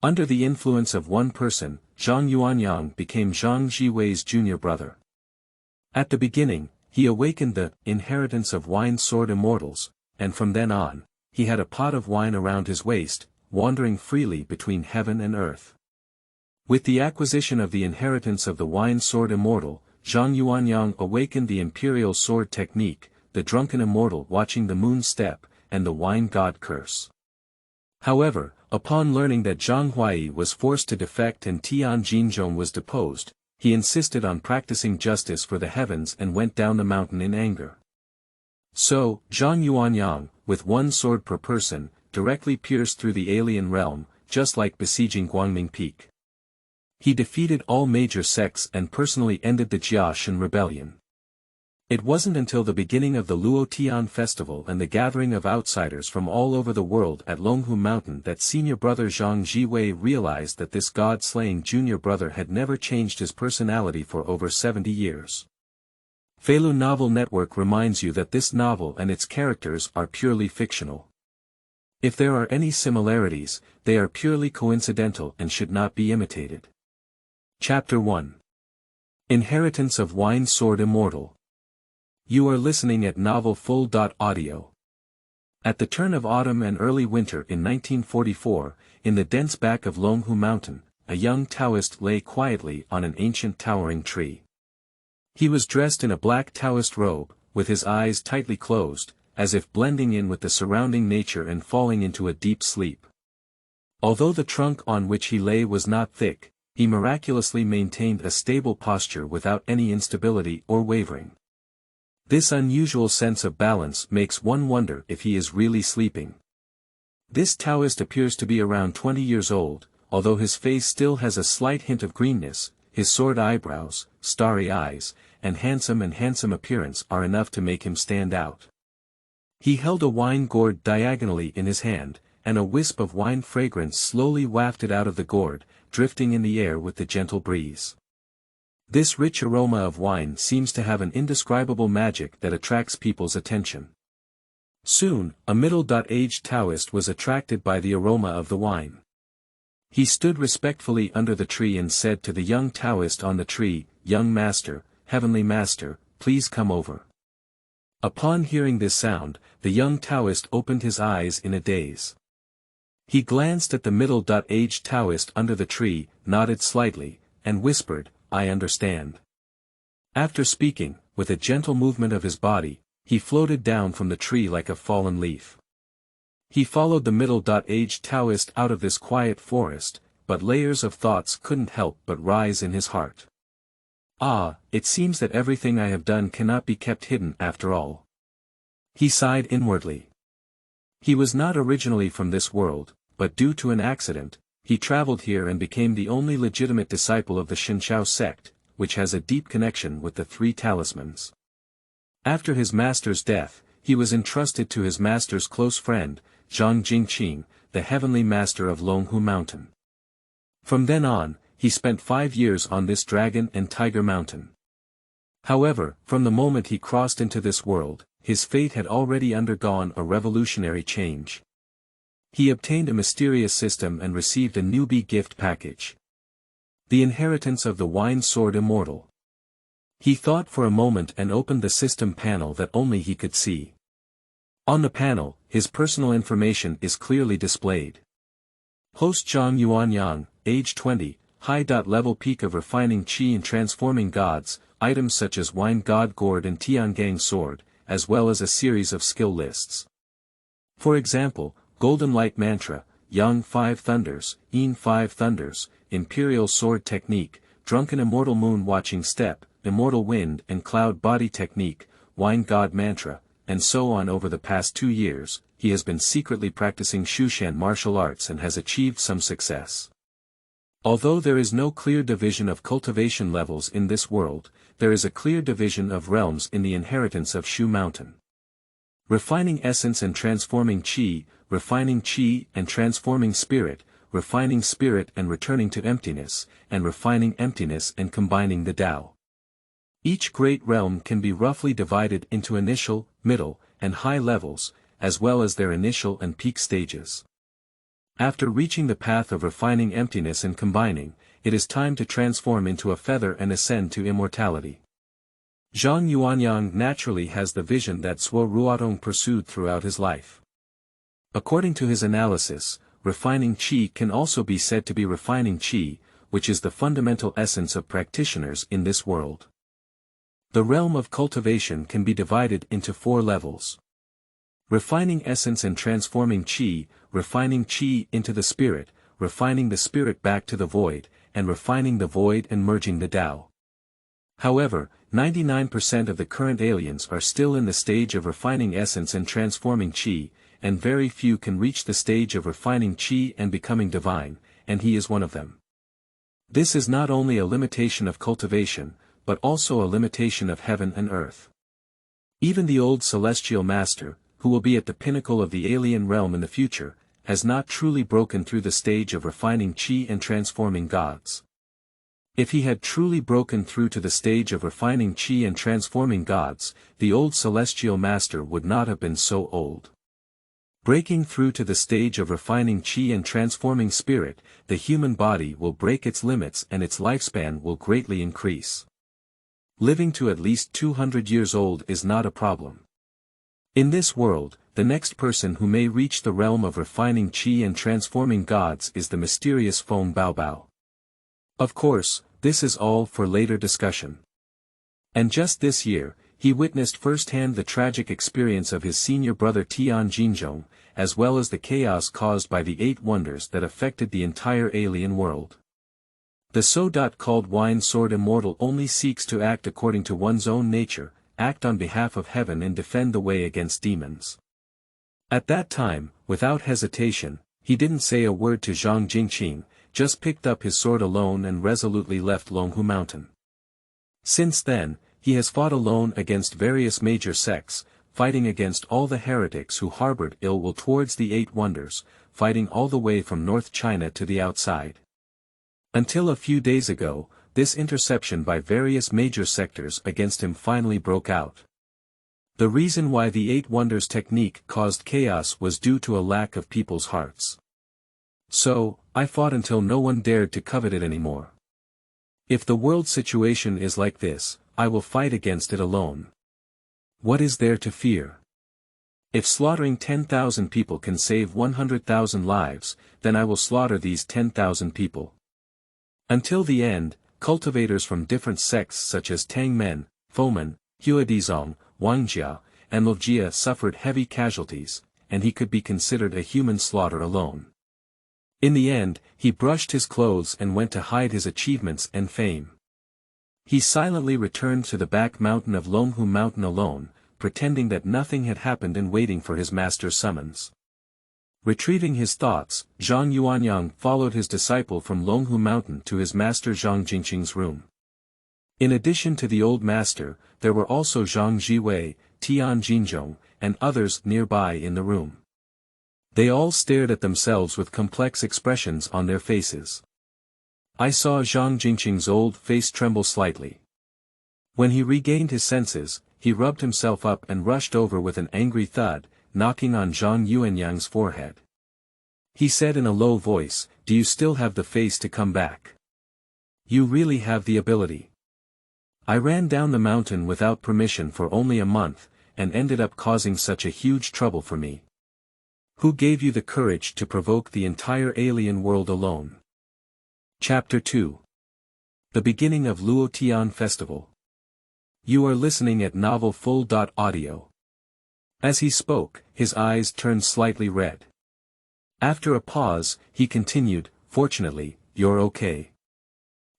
Under the influence of one person, Zhang Yuanyang became Zhang Zhiwei's junior brother. At the beginning, he awakened the inheritance of Wine Sword Immortals, and from then on, he had a pot of wine around his waist, wandering freely between heaven and earth. With the acquisition of the inheritance of the Wine Sword Immortal, Zhang Yuanyang awakened the Imperial Sword Technique, the Drunken Immortal watching the Moon Step, and the Wine God Curse. However, upon learning that Zhang Huaiyi was forced to defect and Tian Jinzhong was deposed, he insisted on practicing justice for the heavens and went down the mountain in anger. So, Zhang Yuanyang, with one sword per person, directly pierced through the alien realm, just like besieging Guangming Peak. He defeated all major sects and personally ended the Jia Shen Rebellion. It wasn't until the beginning of the Luotian Festival and the gathering of outsiders from all over the world at Longhu Mountain that Senior Brother Zhang Zhiwei realized that this god-slaying junior brother had never changed his personality for over 70 years. Feilu Novel Network reminds you that this novel and its characters are purely fictional. If there are any similarities, they are purely coincidental and should not be imitated. Chapter 1. Inheritance of Wine Sword Immortal. You are listening at novelfull.audio. At the turn of autumn and early winter in 1944, in the dense back of Longhu Mountain, a young Taoist lay quietly on an ancient towering tree. He was dressed in a black Taoist robe, with his eyes tightly closed, as if blending in with the surrounding nature and falling into a deep sleep. Although the trunk on which he lay was not thick, he miraculously maintained a stable posture without any instability or wavering. This unusual sense of balance makes one wonder if he is really sleeping. This Taoist appears to be around 20 years old, although his face still has a slight hint of greenness. His sword eyebrows, starry eyes, and handsome appearance are enough to make him stand out. He held a wine gourd diagonally in his hand, and a wisp of wine fragrance slowly wafted out of the gourd, drifting in the air with the gentle breeze. This rich aroma of wine seems to have an indescribable magic that attracts people's attention. Soon, a middle-aged Taoist was attracted by the aroma of the wine. He stood respectfully under the tree and said to the young Taoist on the tree, "Young master, heavenly master, please come over." Upon hearing this sound, the young Taoist opened his eyes in a daze. He glanced at the middle-aged Taoist under the tree, nodded slightly, and whispered, "I understand." After speaking, with a gentle movement of his body, he floated down from the tree like a fallen leaf. He followed the middle-aged Taoist out of this quiet forest, but layers of thoughts couldn't help but rise in his heart. Ah, it seems that everything I have done cannot be kept hidden after all. He sighed inwardly. He was not originally from this world, but due to an accident, he traveled here and became the only legitimate disciple of the Shenshao sect, which has a deep connection with the three talismans. After his master's death, he was entrusted to his master's close friend, Zhang Jingqing, the heavenly master of Longhu Mountain. From then on, he spent 5 years on this Dragon and Tiger Mountain. However, from the moment he crossed into this world, his fate had already undergone a revolutionary change. He obtained a mysterious system and received a newbie gift package. The inheritance of the Wine Sword Immortal. He thought for a moment and opened the system panel that only he could see. On the panel, his personal information is clearly displayed. Host Zhang Yuanyang, age 20, high-level peak of refining qi and transforming gods, items such as Wine God Gourd and Tiangang Sword, as well as a series of skill lists. For example, Golden Light Mantra, Yang 5 Thunders, Yin 5 Thunders, Imperial Sword Technique, Drunken Immortal Moon Watching Step, Immortal Wind and Cloud Body Technique, Wine God Mantra, and so on. Over the past 2 years, he has been secretly practicing Shushan martial arts and has achieved some success. Although there is no clear division of cultivation levels in this world, there is a clear division of realms in the inheritance of Shu Mountain. Refining essence and transforming qi, refining qi and transforming spirit, refining spirit and returning to emptiness, and refining emptiness and combining the Tao. Each great realm can be roughly divided into initial, middle, and high levels, as well as their initial and peak stages. After reaching the path of refining emptiness and combining, it is time to transform into a feather and ascend to immortality. Zhang Yuanyang naturally has the vision that Suo Ruotong pursued throughout his life. According to his analysis, refining qi can also be said to be refining qi, which is the fundamental essence of practitioners in this world. The realm of cultivation can be divided into 4 levels. Refining essence and transforming qi, refining qi into the spirit, refining the spirit back to the void, and refining the void and merging the Tao. However, 99% of the current aliens are still in the stage of refining essence and transforming qi, and very few can reach the stage of refining qi and becoming divine, and he is one of them. This is not only a limitation of cultivation, but also a limitation of heaven and earth. Even the old celestial master, who will be at the pinnacle of the alien realm in the future, has not truly broken through the stage of refining qi and transforming gods. If he had truly broken through to the stage of refining qi and transforming gods, the old celestial master would not have been so old. Breaking through to the stage of refining qi and transforming spirit, the human body will break its limits and its lifespan will greatly increase. Living to at least 200 years old is not a problem. In this world, the next person who may reach the realm of refining qi and transforming gods is the mysterious Feng Baobao. Of course, this is all for later discussion. And just this year, he witnessed firsthand the tragic experience of his senior brother Tian Jinzhong, as well as the chaos caused by the 8 wonders that affected the entire alien world. The so-called Wine Sword Immortal only seeks to act according to one's own nature, act on behalf of heaven and defend the way against demons. At that time, without hesitation, he didn't say a word to Zhang Jingqing, just picked up his sword alone and resolutely left Longhu Mountain. Since then, he has fought alone against various major sects, fighting against all the heretics who harbored ill will towards the 8 wonders, fighting all the way from North China to the outside. Until a few days ago, this interception by various major sectors against him finally broke out. The reason why the 8 wonders technique caused chaos was due to a lack of people's hearts. So, I fought until no one dared to covet it anymore. If the world situation is like this, I will fight against it alone. What is there to fear? If slaughtering 10,000 people can save 100,000 lives, then I will slaughter these 10,000 people. Until the end, cultivators from different sects such as Tangmen, Fomen, Huadizong, Wangjia, and Logjia suffered heavy casualties, and he could be considered a human slaughter alone. In the end, he brushed his clothes and went to hide his achievements and fame. He silently returned to the back mountain of Longhu Mountain alone, pretending that nothing had happened and waiting for his master's summons. Retrieving his thoughts, Zhang Yuanyang followed his disciple from Longhu Mountain to his master Zhang Jingqing's room. In addition to the old master, there were also Zhang Zhiwei, Tian Jinzhong, and others nearby in the room. They all stared at themselves with complex expressions on their faces. I saw Zhang Jingqing's old face tremble slightly. When he regained his senses, he rubbed himself up and rushed over with an angry thud, knocking on Zhang Yuanyang's forehead. He said in a low voice, "Do you still have the face to come back? You really have the ability. I ran down the mountain without permission for only a month, and ended up causing such a huge trouble for me. Who gave you the courage to provoke the entire alien world alone?" Chapter 2. The beginning of Luotian Festival. You are listening at novelfull.audio. As he spoke, his eyes turned slightly red. After a pause, he continued, "Fortunately, you're okay.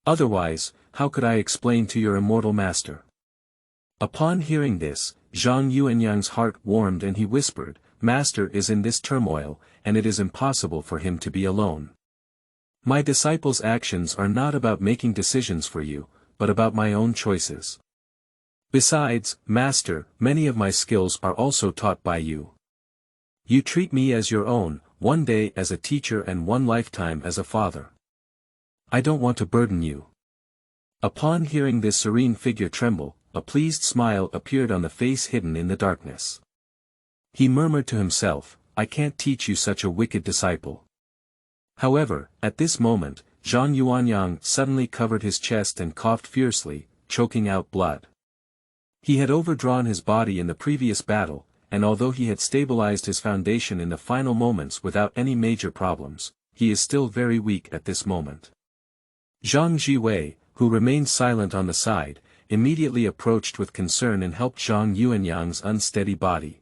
Otherwise, how could I explain to your immortal master?" Upon hearing this, Zhang Yuanyang's heart warmed and he whispered, "Master is in this turmoil, and it is impossible for him to be alone. My disciples' actions are not about making decisions for you, but about my own choices. Besides, Master, many of my skills are also taught by you. You treat me as your own, one day as a teacher and one lifetime as a father. I don't want to burden you." Upon hearing this serene figure tremble, a pleased smile appeared on the face hidden in the darkness. He murmured to himself, "I can't teach you such a wicked disciple. However, at this moment, Zhang Yuanyang suddenly covered his chest and coughed fiercely, choking out blood. He had overdrawn his body in the previous battle, and although he had stabilized his foundation in the final moments without any major problems, he is still very weak at this moment. Zhang Zhiwei, who remained silent on the side, immediately approached with concern and helped Zhang Yuanyang's unsteady body.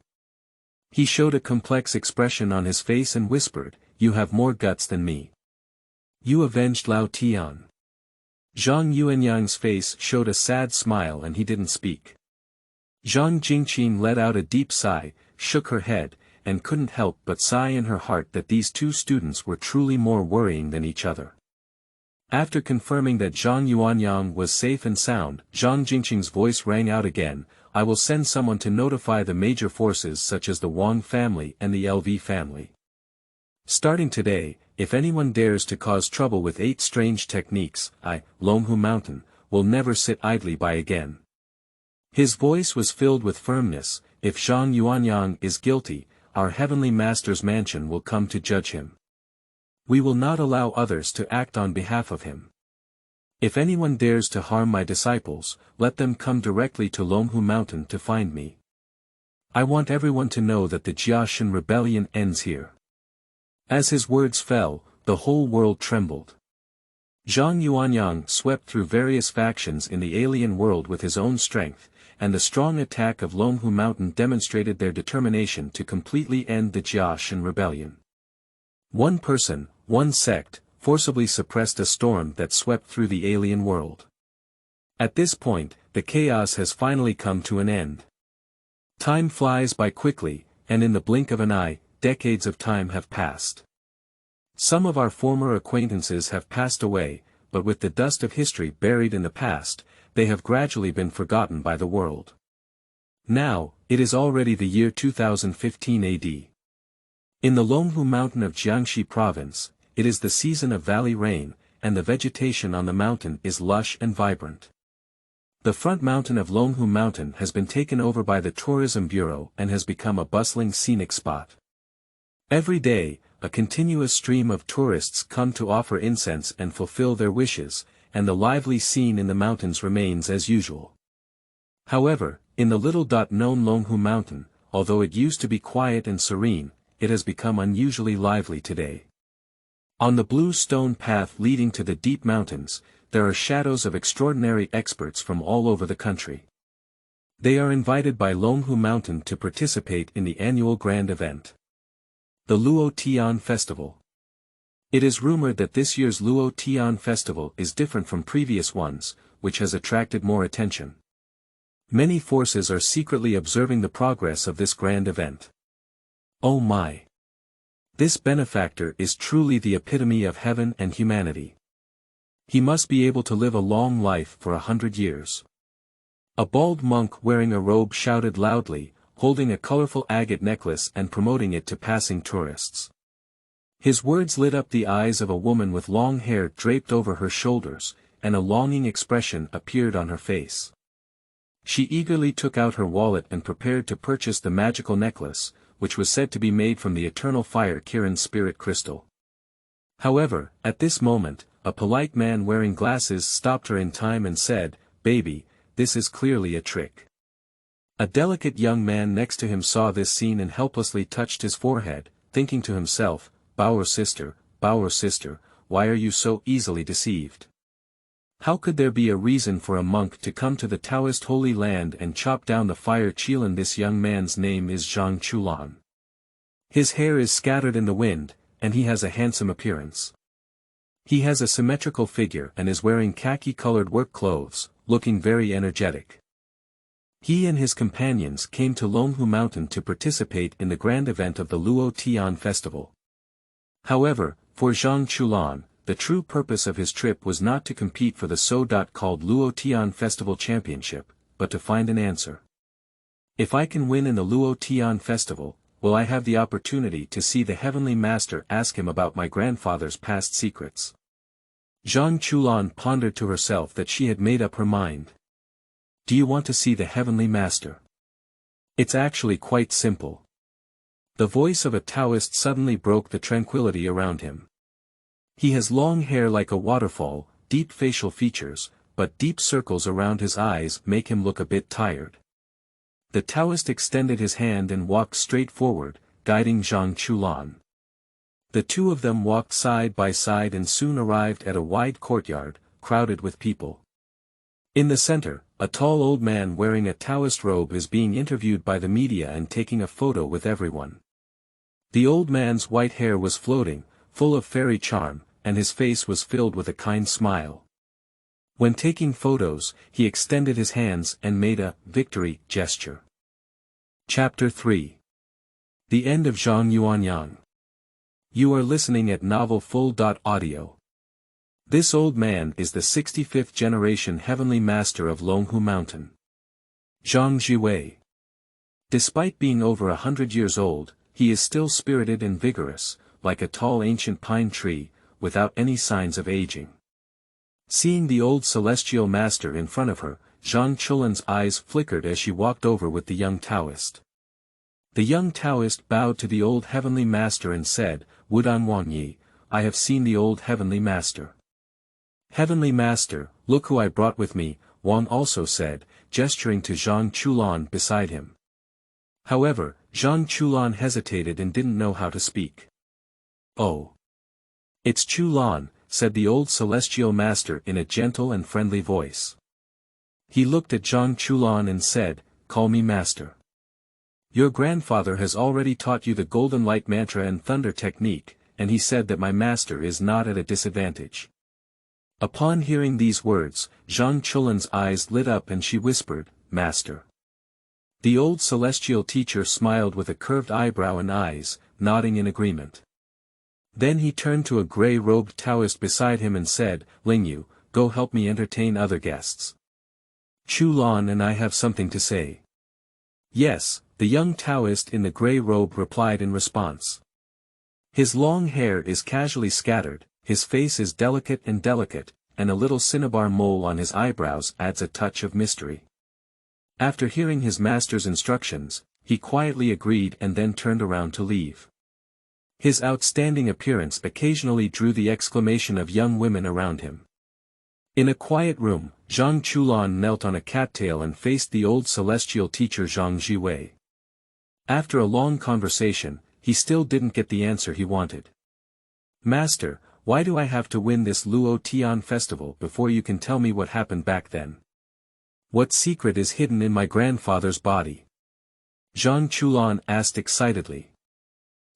He showed a complex expression on his face and whispered, "You have more guts than me. You avenged Lao Tian." Zhang Yuanyang's face showed a sad smile and he didn't speak. Zhang Jingqing let out a deep sigh, shook her head, and couldn't help but sigh in her heart that these two students were truly more worrying than each other. After confirming that Zhang Yuanyang was safe and sound, Zhang Jingqing's voice rang out again, "I will send someone to notify the major forces such as the Wang family and the LV family. Starting today, if anyone dares to cause trouble with 8 strange techniques, Longhu Mountain, will never sit idly by again." His voice was filled with firmness. "If Zhang Yuanyang is guilty, our Heavenly Master's mansion will come to judge him. We will not allow others to act on behalf of him. If anyone dares to harm my disciples, let them come directly to Longhu Mountain to find me. I want everyone to know that the Jia Shen Rebellion ends here." As his words fell, the whole world trembled. Zhang Yuanyang swept through various factions in the alien world with his own strength, and the strong attack of Longhu Mountain demonstrated their determination to completely end the Jia Shen Rebellion. One person, one sect, forcibly suppressed a storm that swept through the alien world. At this point, the chaos has finally come to an end. Time flies by quickly, and in the blink of an eye, decades of time have passed. Some of our former acquaintances have passed away, but with the dust of history buried in the past, they have gradually been forgotten by the world. Now, it is already the year 2015 AD. In the Longhu Mountain of Jiangxi Province, it is the season of valley rain, and the vegetation on the mountain is lush and vibrant. The front mountain of Longhu Mountain has been taken over by the Tourism Bureau and has become a bustling scenic spot. Every day, a continuous stream of tourists come to offer incense and fulfill their wishes, and the lively scene in the mountains remains as usual. However, in the little-known Longhu Mountain, although it used to be quiet and serene, it has become unusually lively today. On the blue stone path leading to the deep mountains, there are shadows of extraordinary experts from all over the country. They are invited by Longhu Mountain to participate in the annual grand event, the Luotian Festival. It is rumored that this year's Luotian Festival is different from previous ones, which has attracted more attention. Many forces are secretly observing the progress of this grand event. Oh my! This benefactor is truly the epitome of heaven and humanity. He must be able to live a long life for 100 years. A bald monk wearing a robe shouted loudly, holding a colorful agate necklace and promoting it to passing tourists. His words lit up the eyes of a woman with long hair draped over her shoulders, and a longing expression appeared on her face. She eagerly took out her wallet and prepared to purchase the magical necklace, which was said to be made from the eternal fire Kirin spirit crystal. However, at this moment, a polite man wearing glasses stopped her in time and said, "Baby, this is clearly a trick." A delicate young man next to him saw this scene and helplessly touched his forehead, thinking to himself, Bauer sister, why are you so easily deceived? How could there be a reason for a monk to come to the Taoist Holy Land and chop down the fire Qilin? This young man's name is Zhang Chulan. His hair is scattered in the wind, and he has a handsome appearance. He has a symmetrical figure and is wearing khaki-colored work clothes, looking very energetic. He and his companions came to Longhu Mountain to participate in the grand event of the Luotian Festival. However, for Zhang Chulan, the true purpose of his trip was not to compete for the so-called Luotian Festival Championship, but to find an answer. If I can win in the Luotian Festival, will I have the opportunity to see the Heavenly Master? Ask him about my grandfather's past secrets. Zhang Chulan pondered to herself that she had made up her mind. Do you want to see the Heavenly Master? It's actually quite simple. The voice of a Taoist suddenly broke the tranquility around him. He has long hair like a waterfall, deep facial features, but deep circles around his eyes make him look a bit tired. The Taoist extended his hand and walked straight forward, guiding Zhang Chulan. The two of them walked side by side and soon arrived at a wide courtyard, crowded with people. In the center, a tall old man wearing a Taoist robe is being interviewed by the media and taking a photo with everyone. The old man's white hair was floating, full of fairy charm, and his face was filled with a kind smile. When taking photos, he extended his hands and made a victory gesture. Chapter 3. The End of Zhang Yuanyang. You are listening at novelfull.audio. This old man is the 65th generation heavenly master of Longhu Mountain. Zhang Zhiwei. Despite being over 100 years old, he is still spirited and vigorous, like a tall ancient pine tree, without any signs of aging. Seeing the old celestial master in front of her, Zhang Chulan's eyes flickered as she walked over with the young Taoist. The young Taoist bowed to the old heavenly master and said, "Wudan Wangyi, I have seen the old heavenly master." "Heavenly master, look who I brought with me," Wang also said, gesturing to Zhang Chulan beside him. However, Zhang Chulan hesitated and didn't know how to speak. "Oh. It's Chulan," said the old celestial master in a gentle and friendly voice. He looked at Zhang Chulan and said, "Call me master. Your grandfather has already taught you the golden light mantra and thunder technique, and he said that my master is not at a disadvantage." Upon hearing these words, Zhang Chulan's eyes lit up and she whispered, "Master." The old celestial teacher smiled with a curved eyebrow and eyes, nodding in agreement. Then he turned to a gray-robed Taoist beside him and said, "Lingyu, go help me entertain other guests. Chulan and I have something to say." "Yes," the young Taoist in the gray robe replied in response. His long hair is casually scattered, his face is delicate, and a little cinnabar mole on his eyebrows adds a touch of mystery. After hearing his master's instructions, he quietly agreed and then turned around to leave. His outstanding appearance occasionally drew the exclamation of young women around him. In a quiet room, Zhang Chulan knelt on a cattail and faced the old celestial teacher Zhang Zhiwei. After a long conversation, he still didn't get the answer he wanted. "Master, why do I have to win this Luotian Festival before you can tell me what happened back then? What secret is hidden in my grandfather's body?" Zhang Chulan asked excitedly.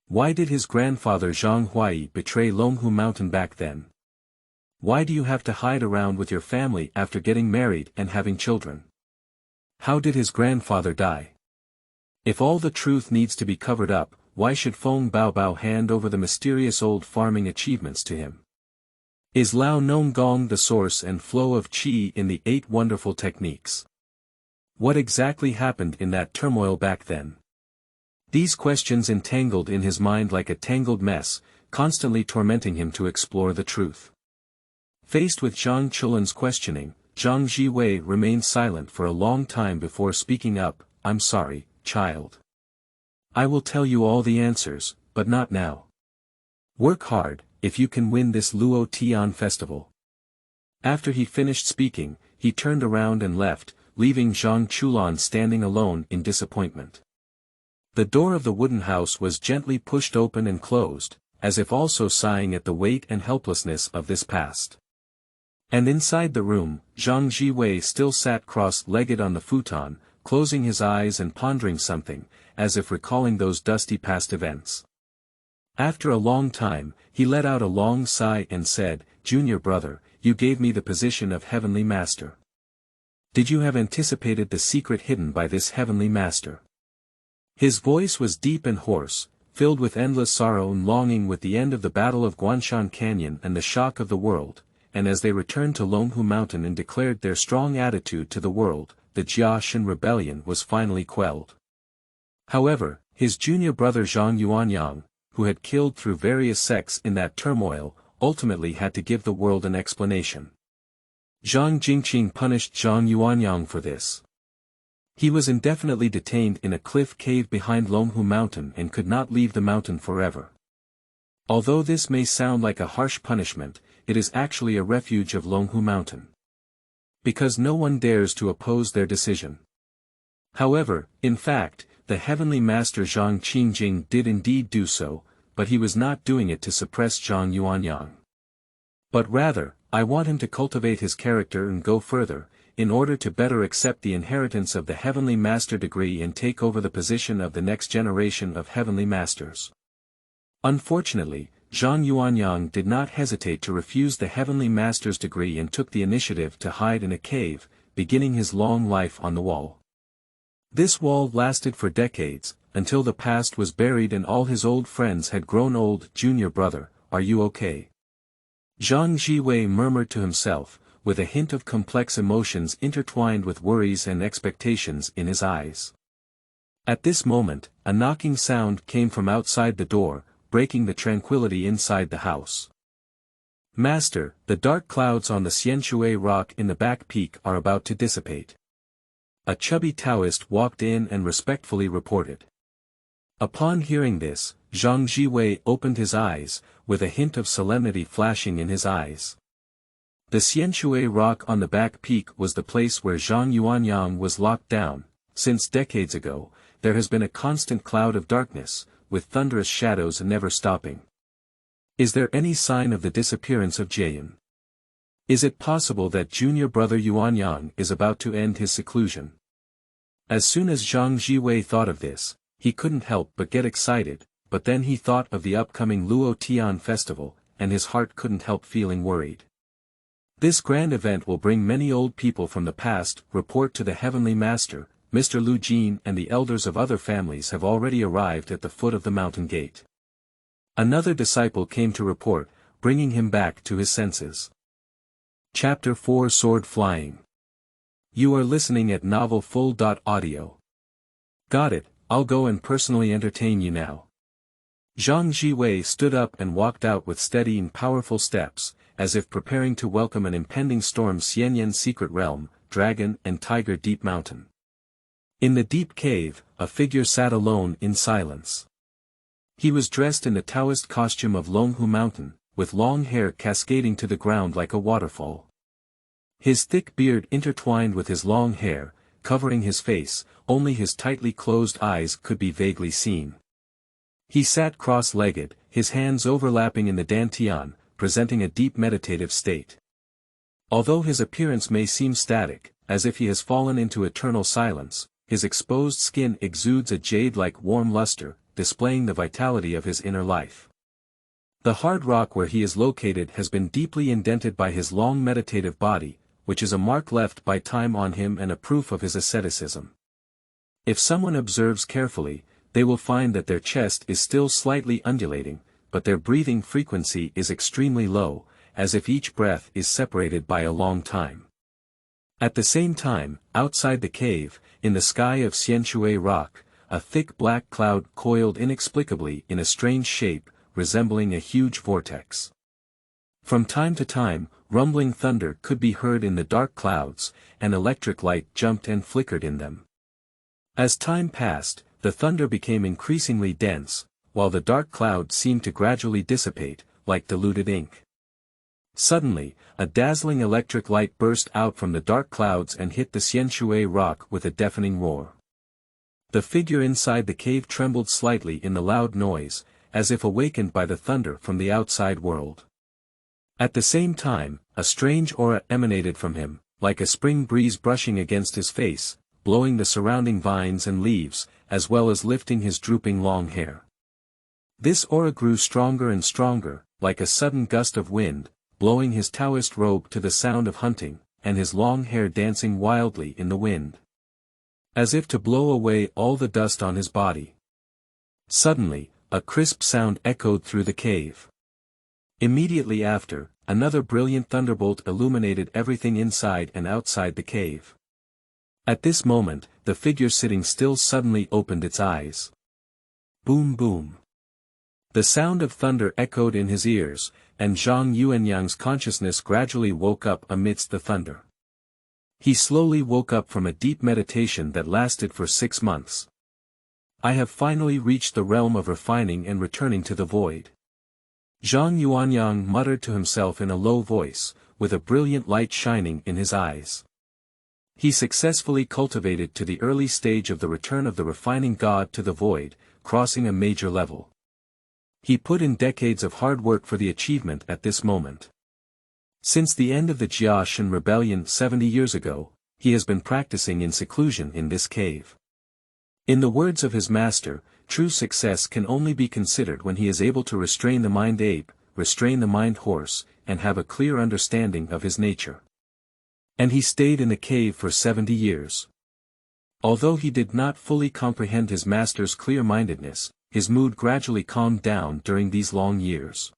Why did his grandfather Zhang Huaiyi betray Longhu Mountain back then? Why do you have to hide around with your family after getting married and having children? How did his grandfather die? If all the truth needs to be covered up, why should Feng Baobao hand over the mysterious old farming achievements to him? Is Lao Nong Gong the source and flow of qi in the 8 wonderful techniques? What exactly happened in that turmoil back then? These questions entangled in his mind like a tangled mess, constantly tormenting him to explore the truth. Faced with Zhang Chulan's questioning, Zhang Zhiwei remained silent for a long time before speaking up. "I'm sorry, child. I will tell you all the answers, but not now. Work hard, if you can win this Luotian Festival." After he finished speaking, he turned around and left, leaving Zhang Chulan standing alone in disappointment. The door of the wooden house was gently pushed open and closed, as if also sighing at the weight and helplessness of this past. And inside the room, Zhang Zhiwei still sat cross-legged on the futon, closing his eyes and pondering something, as if recalling those dusty past events. After a long time, he let out a long sigh and said, "Junior brother, you gave me the position of heavenly master. Did you have anticipated the secret hidden by this heavenly master?" His voice was deep and hoarse, filled with endless sorrow and longing with the end of the Battle of Guanshan Canyon and the shock of the world, and as they returned to Longhu Mountain and declared their strong attitude to the world, the Jia Shen Rebellion was finally quelled. However, his junior brother Zhang Yuanyang, who had killed through various sects in that turmoil, ultimately had to give the world an explanation. Zhang Jingqing punished Zhang Yuanyang for this. He was indefinitely detained in a cliff cave behind Longhu Mountain and could not leave the mountain forever. Although this may sound like a harsh punishment, it is actually a refuge of Longhu Mountain. Because no one dares to oppose their decision. However, in fact, the Heavenly Master Zhang Qingjing did indeed do so, but he was not doing it to suppress Zhang Yuanyang. But rather, I want him to cultivate his character and go further, in order to better accept the inheritance of the Heavenly Master degree and take over the position of the next generation of Heavenly Masters. Unfortunately, Zhang Yuanyang did not hesitate to refuse the Heavenly Master's degree and took the initiative to hide in a cave, beginning his long life on the wall. This wall lasted for decades, until the past was buried and all his old friends had grown old. Junior brother, are you okay? Zhang Zhiwei murmured to himself, with a hint of complex emotions intertwined with worries and expectations in his eyes. At this moment, a knocking sound came from outside the door, breaking the tranquility inside the house. Master, the dark clouds on the Xianshui rock in the back peak are about to dissipate. A chubby Taoist walked in and respectfully reported. Upon hearing this, Zhang Zhiwei opened his eyes, with a hint of solemnity flashing in his eyes. The Xianshui rock on the back peak was the place where Zhang Yuanyang was locked down. Since decades ago, there has been a constant cloud of darkness, with thunderous shadows never stopping. Is there any sign of the disappearance of Jian? Is it possible that Junior Brother Yuanyang is about to end his seclusion? As soon as Zhang Zhiwei thought of this, he couldn't help but get excited, but then he thought of the upcoming Luotian Festival, and his heart couldn't help feeling worried. This grand event will bring many old people from the past. Report to the Heavenly Master, Mr. Lu Jin and the elders of other families have already arrived at the foot of the mountain gate. Another disciple came to report, bringing him back to his senses. Chapter 4 Sword Flying. You are listening at novelfull.audio. Got it, I'll go and personally entertain you now. Zhang Zhiwei stood up and walked out with steady and powerful steps, as if preparing to welcome an impending storm. Xianyan's secret realm, Dragon and Tiger Deep Mountain. In the deep cave, a figure sat alone in silence. He was dressed in the Taoist costume of Longhu Mountain, with long hair cascading to the ground like a waterfall. His thick beard intertwined with his long hair, covering his face, only his tightly closed eyes could be vaguely seen. He sat cross-legged, his hands overlapping in the dantian, presenting a deep meditative state. Although his appearance may seem static, as if he has fallen into eternal silence, his exposed skin exudes a jade-like warm luster, displaying the vitality of his inner life. The hard rock where he is located has been deeply indented by his long meditative body, which is a mark left by time on him and a proof of his asceticism. If someone observes carefully, they will find that their chest is still slightly undulating, but their breathing frequency is extremely low, as if each breath is separated by a long time. At the same time, outside the cave, in the sky of Xianshui rock, a thick black cloud coiled inexplicably in a strange shape, resembling a huge vortex. From time to time, rumbling thunder could be heard in the dark clouds, and electric light jumped and flickered in them. As time passed, the thunder became increasingly dense, while the dark cloud seemed to gradually dissipate, like diluted ink. Suddenly, a dazzling electric light burst out from the dark clouds and hit the Xianshui rock with a deafening roar. The figure inside the cave trembled slightly in the loud noise, as if awakened by the thunder from the outside world. At the same time, a strange aura emanated from him, like a spring breeze brushing against his face, blowing the surrounding vines and leaves, as well as lifting his drooping long hair. This aura grew stronger and stronger, like a sudden gust of wind, blowing his Taoist robe to the sound of hunting, and his long hair dancing wildly in the wind. As if to blow away all the dust on his body. Suddenly, a crisp sound echoed through the cave. Immediately after, another brilliant thunderbolt illuminated everything inside and outside the cave. At this moment, the figure sitting still suddenly opened its eyes. Boom boom. The sound of thunder echoed in his ears, and Zhang Yuanyang's consciousness gradually woke up amidst the thunder. He slowly woke up from a deep meditation that lasted for 6 months. I have finally reached the realm of refining and returning to the void. Zhang Yuanyang muttered to himself in a low voice, with a brilliant light shining in his eyes. He successfully cultivated to the early stage of the return of the refining god to the void, crossing a major level. He put in decades of hard work for the achievement at this moment. Since the end of the Jia Shen Rebellion 70 years ago, he has been practicing in seclusion in this cave. In the words of his master, true success can only be considered when he is able to restrain the mind ape, restrain the mind horse, and have a clear understanding of his nature. And he stayed in the cave for 70 years. Although he did not fully comprehend his master's clear-mindedness, his mood gradually calmed down during these long years.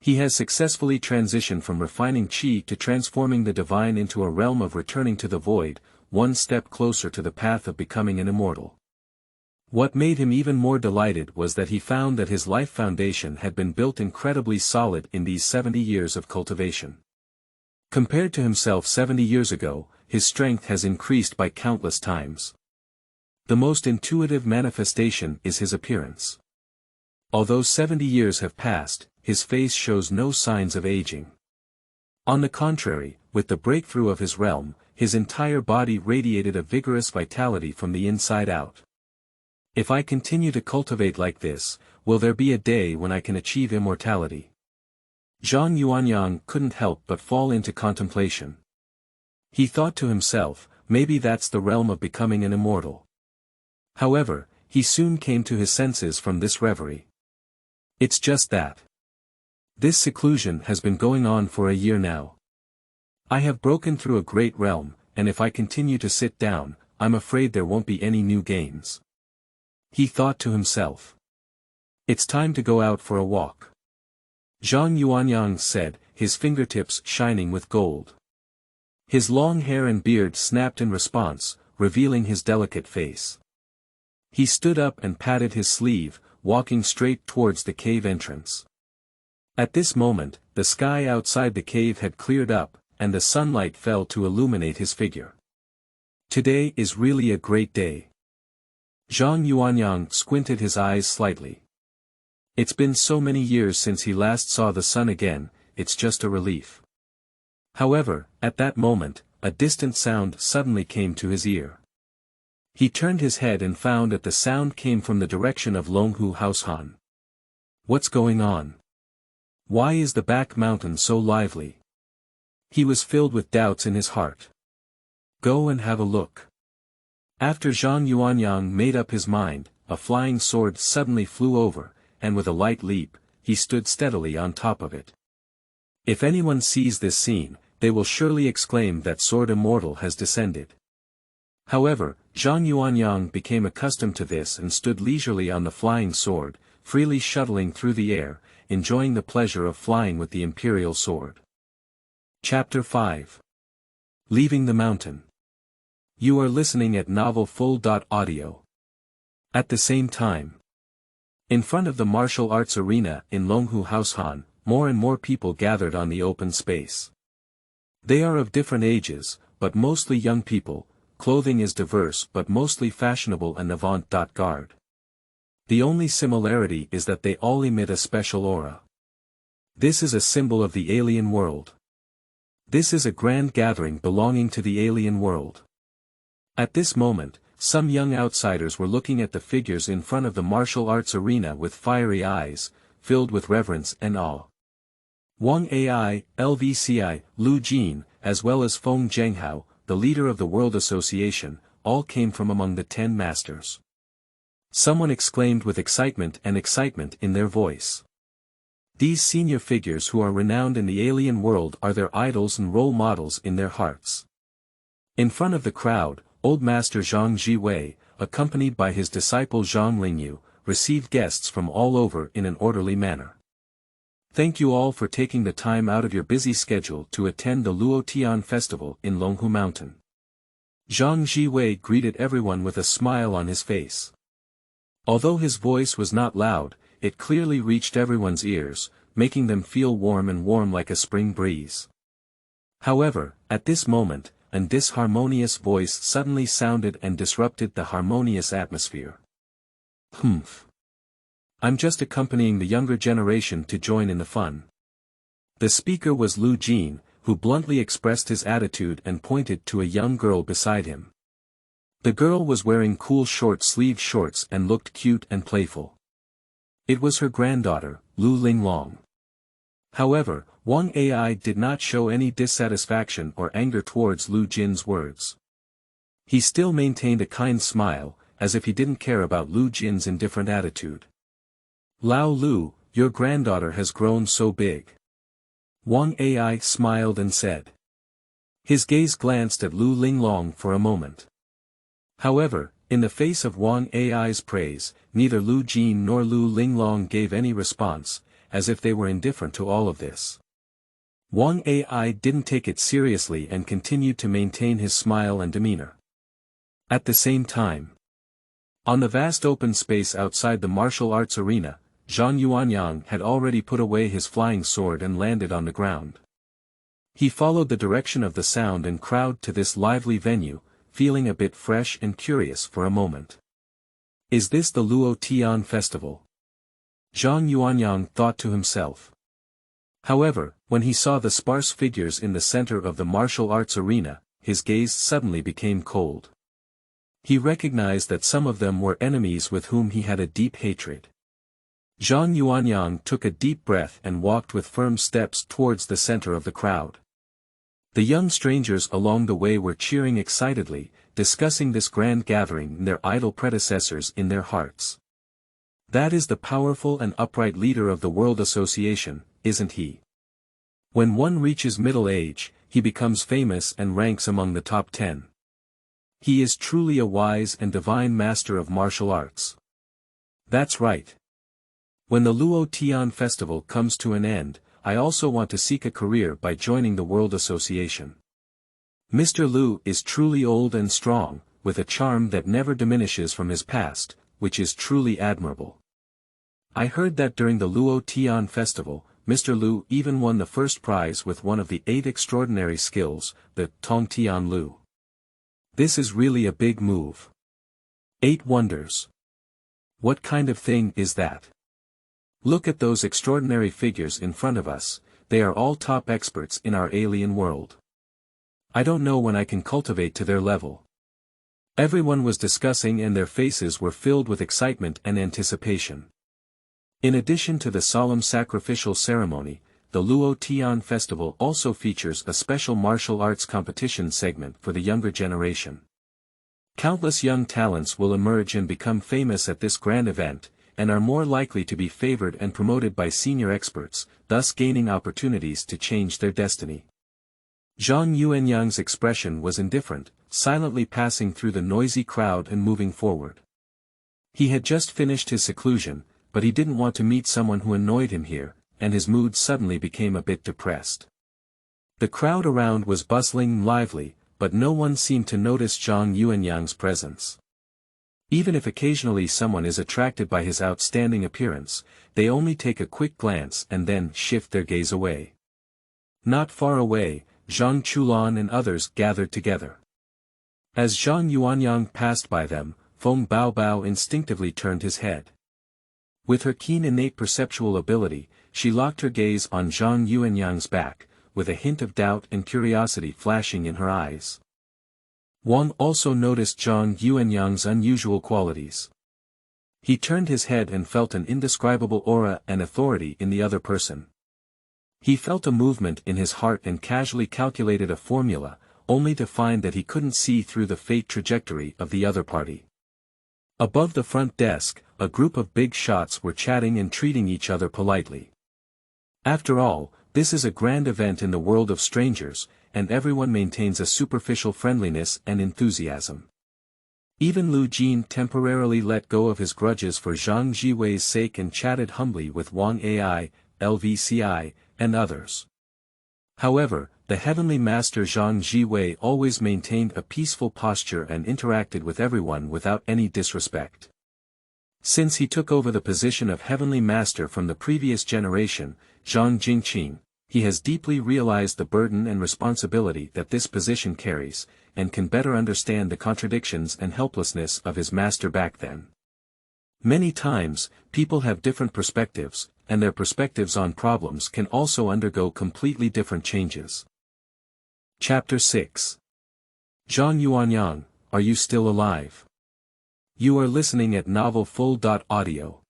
He has successfully transitioned from refining qi to transforming the divine into a realm of returning to the void, one step closer to the path of becoming an immortal. What made him even more delighted was that he found that his life foundation had been built incredibly solid in these 70 years of cultivation. Compared to himself 70 years ago, his strength has increased by countless times. The most intuitive manifestation is his appearance. Although 70 years have passed, his face shows no signs of aging. On the contrary, with the breakthrough of his realm, his entire body radiated a vigorous vitality from the inside out. If I continue to cultivate like this, will there be a day when I can achieve immortality? Zhang Yuanyang couldn't help but fall into contemplation. He thought to himself, maybe that's the realm of becoming an immortal. However, he soon came to his senses from this reverie. It's just that. This seclusion has been going on for a year now. I have broken through a great realm, and if I continue to sit down, I'm afraid there won't be any new gains. He thought to himself. It's time to go out for a walk. Zhang Yuanyang said, his fingertips shining with gold. His long hair and beard snapped in response, revealing his delicate face. He stood up and patted his sleeve, walking straight towards the cave entrance. At this moment, the sky outside the cave had cleared up, and the sunlight fell to illuminate his figure. Today is really a great day. Zhang Yuanyang squinted his eyes slightly. It's been so many years since he last saw the sun again, it's just a relief. However, at that moment, a distant sound suddenly came to his ear. He turned his head and found that the sound came from the direction of Longhu Mountain. What's going on? Why is the back mountain so lively? He was filled with doubts in his heart. Go and have a look. After Zhang Yuanyang made up his mind, a flying sword suddenly flew over, and with a light leap, he stood steadily on top of it. If anyone sees this scene, they will surely exclaim that Sword Immortal has descended. However, Zhang Yuanyang became accustomed to this and stood leisurely on the flying sword, freely shuttling through the air, enjoying the pleasure of flying with the Imperial Sword. Chapter 5. Leaving the Mountain. You are listening at novelfull.audio. At the same time, in front of the martial arts arena in Longhu Mountain, more and more people gathered on the open space. They are of different ages, but mostly young people, clothing is diverse but mostly fashionable and avant-garde. The only similarity is that they all emit a special aura. This is a symbol of the alien world. This is a grand gathering belonging to the alien world. At this moment, some young outsiders were looking at the figures in front of the martial arts arena with fiery eyes, filled with reverence and awe. Wang Ai, LVCI, Lu Jin, as well as Feng Zhenghao, the leader of the World Association, all came from among the 10 masters. Someone exclaimed with excitement in their voice. These senior figures who are renowned in the alien world are their idols and role models in their hearts. In front of the crowd, Old Master Zhang Zhiwei, accompanied by his disciple Zhang Lingyu, received guests from all over in an orderly manner. Thank you all for taking the time out of your busy schedule to attend the Luotian Festival in Longhu Mountain. Zhang Zhiwei greeted everyone with a smile on his face. Although his voice was not loud, it clearly reached everyone's ears, making them feel warm like a spring breeze. However, at this moment, a disharmonious voice suddenly sounded and disrupted the harmonious atmosphere. Humph. I'm just accompanying the younger generation to join in the fun. The speaker was Lu Jin, who bluntly expressed his attitude and pointed to a young girl beside him. The girl was wearing cool short-sleeved shorts and looked cute and playful. It was her granddaughter, Lu Linglong. However, Wang Ai did not show any dissatisfaction or anger towards Lu Jin's words. He still maintained a kind smile, as if he didn't care about Lu Jin's indifferent attitude. Lao Lu, your granddaughter has grown so big. Wang Ai smiled and said. His gaze glanced at Lu Linglong for a moment. However, in the face of Wang Ai's praise, neither Lu Jin nor Lu Linglong gave any response, as if they were indifferent to all of this. Wang Ai didn't take it seriously and continued to maintain his smile and demeanor. At the same time, on the vast open space outside the martial arts arena, Zhang Yuanyang had already put away his flying sword and landed on the ground. He followed the direction of the sound and crowd to this lively venue, feeling a bit fresh and curious for a moment. Is this the Luotian Festival? Zhang Yuanyang thought to himself. However, when he saw the sparse figures in the center of the martial arts arena, his gaze suddenly became cold. He recognized that some of them were enemies with whom he had a deep hatred. Zhang Yuanyang took a deep breath and walked with firm steps towards the center of the crowd. The young strangers along the way were cheering excitedly, discussing this grand gathering and their idle predecessors in their hearts. That is the powerful and upright leader of the World Association, isn't he? When one reaches middle age, he becomes famous and ranks among the top 10. He is truly a wise and divine master of martial arts. That's right. When the Luotian Festival comes to an end, I also want to seek a career by joining the World Association. Mr. Lu is truly old and strong, with a charm that never diminishes from his past, which is truly admirable. I heard that during the Luotian Festival, Mr. Lu even won the first prize with one of the 8 extraordinary skills, the Tongtian Lu. This is really a big move. 8 wonders. What kind of thing is that? Look at those extraordinary figures in front of us, they are all top experts in our alien world. I don't know when I can cultivate to their level. Everyone was discussing and their faces were filled with excitement and anticipation. In addition to the solemn sacrificial ceremony, the Luotian Festival also features a special martial arts competition segment for the younger generation. Countless young talents will emerge and become famous at this grand event, and are more likely to be favored and promoted by senior experts, thus gaining opportunities to change their destiny. Zhang Yuanyang's expression was indifferent, silently passing through the noisy crowd and moving forward. He had just finished his seclusion, but he didn't want to meet someone who annoyed him here, and his mood suddenly became a bit depressed. The crowd around was bustling and lively, but no one seemed to notice Zhang Yuanyang's presence. Even if occasionally someone is attracted by his outstanding appearance, they only take a quick glance and then shift their gaze away. Not far away, Zhang Chulan and others gathered together. As Zhang Yuanyang passed by them, Feng Baobao instinctively turned his head. With her keen innate perceptual ability, she locked her gaze on Zhang Yuanyang's back, with a hint of doubt and curiosity flashing in her eyes. Wang also noticed Zhang Yuanyang's unusual qualities. He turned his head and felt an indescribable aura and authority in the other person. He felt a movement in his heart and casually calculated a formula, only to find that he couldn't see through the fate trajectory of the other party. Above the front desk, a group of big shots were chatting and treating each other politely. After all, this is a grand event in the world of strangers, and everyone maintains a superficial friendliness and enthusiasm. Even Lu Jin temporarily let go of his grudges for Zhang Zhiwei's sake and chatted humbly with Wang Ai, LVCI, and others. However, the heavenly master Zhang Zhiwei always maintained a peaceful posture and interacted with everyone without any disrespect. Since he took over the position of heavenly master from the previous generation, Zhang Jingqing, he has deeply realized the burden and responsibility that this position carries, and can better understand the contradictions and helplessness of his master back then. Many times, people have different perspectives, and their perspectives on problems can also undergo completely different changes. Chapter 6. Zhang Yuanyang, are you still alive? You are listening at novelfull.audio.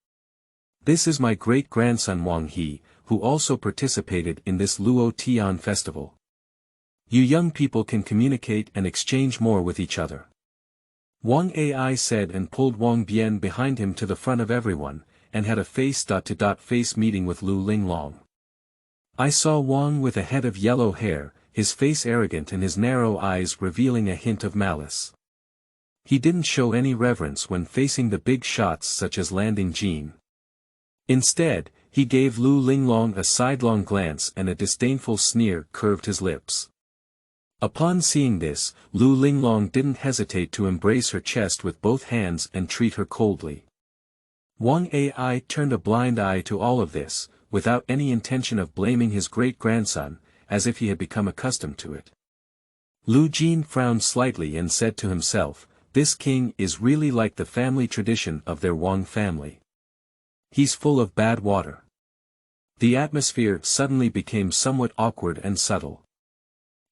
This is my great-grandson Wang He, who also participated in this Luotian Festival. You young people can communicate and exchange more with each other. Wang Ai said and pulled Wang Bian behind him to the front of everyone, and had a face-to-face meeting with Lu Linglong. I saw Wang with a head of yellow hair, his face arrogant and his narrow eyes revealing a hint of malice. He didn't show any reverence when facing the big shots such as landing Jin. Instead, he gave Lu Linglong a sidelong glance and a disdainful sneer curved his lips. Upon seeing this, Lu Linglong didn't hesitate to embrace her chest with both hands and treat her coldly. Wang Ai turned a blind eye to all of this, without any intention of blaming his great-grandson, as if he had become accustomed to it. Lu Jin frowned slightly and said to himself, this king is really like the family tradition of their Wang family. He's full of bad water. The atmosphere suddenly became somewhat awkward and subtle.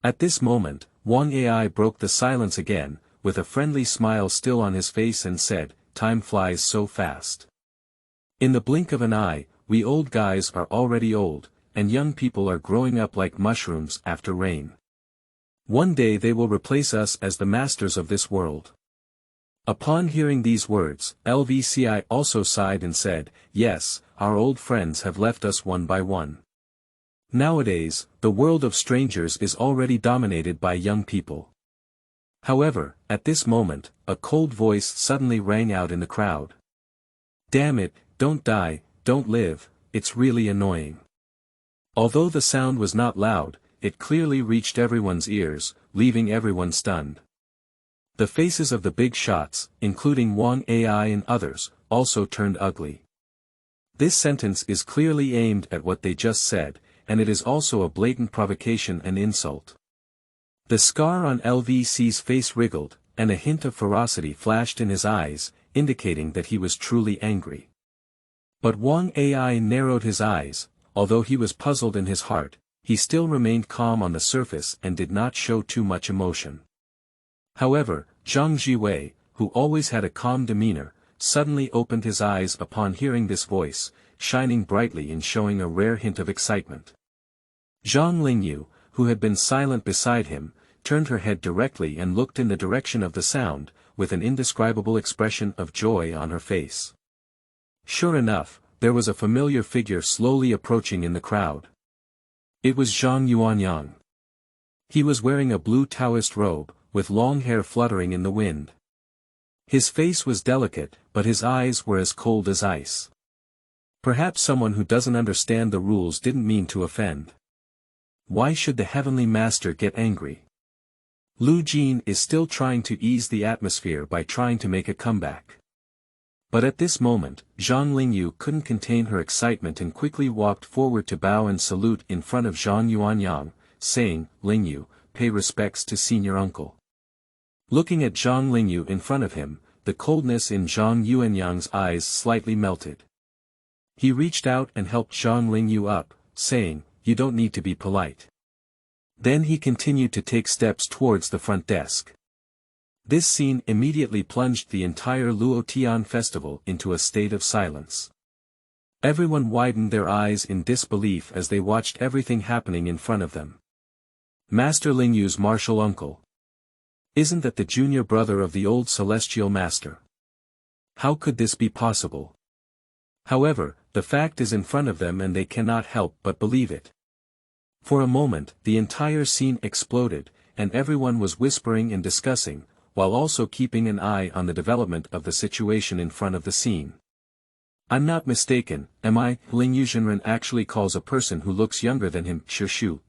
At this moment, Wang Ai broke the silence again, with a friendly smile still on his face and said, time flies so fast. In the blink of an eye, we old guys are already old, and young people are growing up like mushrooms after rain. One day they will replace us as the masters of this world. Upon hearing these words, LVCI also sighed and said, yes, our old friends have left us one by one. Nowadays, the world of strangers is already dominated by young people. However, at this moment, a cold voice suddenly rang out in the crowd. Damn it, don't die, don't live, it's really annoying. Although the sound was not loud, it clearly reached everyone's ears, leaving everyone stunned. The faces of the big shots, including Wang Ai and others, also turned ugly. This sentence is clearly aimed at what they just said, and it is also a blatant provocation and insult. The scar on LVC's face wriggled, and a hint of ferocity flashed in his eyes, indicating that he was truly angry. But Wang Ai narrowed his eyes, although he was puzzled in his heart, he still remained calm on the surface and did not show too much emotion. However, Zhang Zhiwei, who always had a calm demeanor, suddenly opened his eyes upon hearing this voice, shining brightly and showing a rare hint of excitement. Zhang Lingyu, who had been silent beside him, turned her head directly and looked in the direction of the sound, with an indescribable expression of joy on her face. Sure enough, there was a familiar figure slowly approaching in the crowd. It was Zhang Yuanyang. He was wearing a blue Taoist robe, with long hair fluttering in the wind. His face was delicate, but his eyes were as cold as ice. Perhaps someone who doesn't understand the rules didn't mean to offend. Why should the Heavenly Master get angry? Lu Jin is still trying to ease the atmosphere by trying to make a comeback. But at this moment, Zhang Lingyu couldn't contain her excitement and quickly walked forward to bow and salute in front of Zhang Yuanyang, saying, Lingyu, pay respects to senior uncle. Looking at Zhang Lingyu in front of him, the coldness in Zhang Yuanyang's eyes slightly melted. He reached out and helped Zhang Lingyu up, saying, you don't need to be polite. Then he continued to take steps towards the front desk. This scene immediately plunged the entire Luotian Festival into a state of silence. Everyone widened their eyes in disbelief as they watched everything happening in front of them. Master Lingyu's martial uncle. Isn't that the junior brother of the old celestial master? How could this be possible? However, the fact is in front of them and they cannot help but believe it. For a moment, the entire scene exploded, and everyone was whispering and discussing, while also keeping an eye on the development of the situation in front of the scene. I'm not mistaken, am I? Lingyu Zhenren actually calls a person who looks younger than him Shu.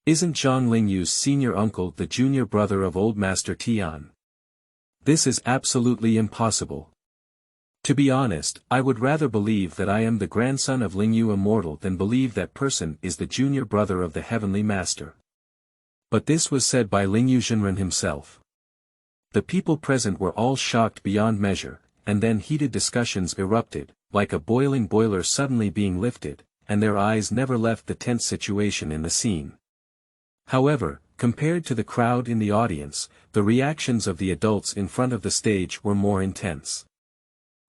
Isn't Zhang Lingyu's senior uncle the junior brother of old Master Tian? This is absolutely impossible. To be honest, I would rather believe that I am the grandson of Lingyu Immortal than believe that person is the junior brother of the Heavenly Master. But this was said by Lingyu Zhenren himself. The people present were all shocked beyond measure, and then heated discussions erupted, like a boiling boiler suddenly being lifted, and their eyes never left the tense situation in the scene. However, compared to the crowd in the audience, the reactions of the adults in front of the stage were more intense.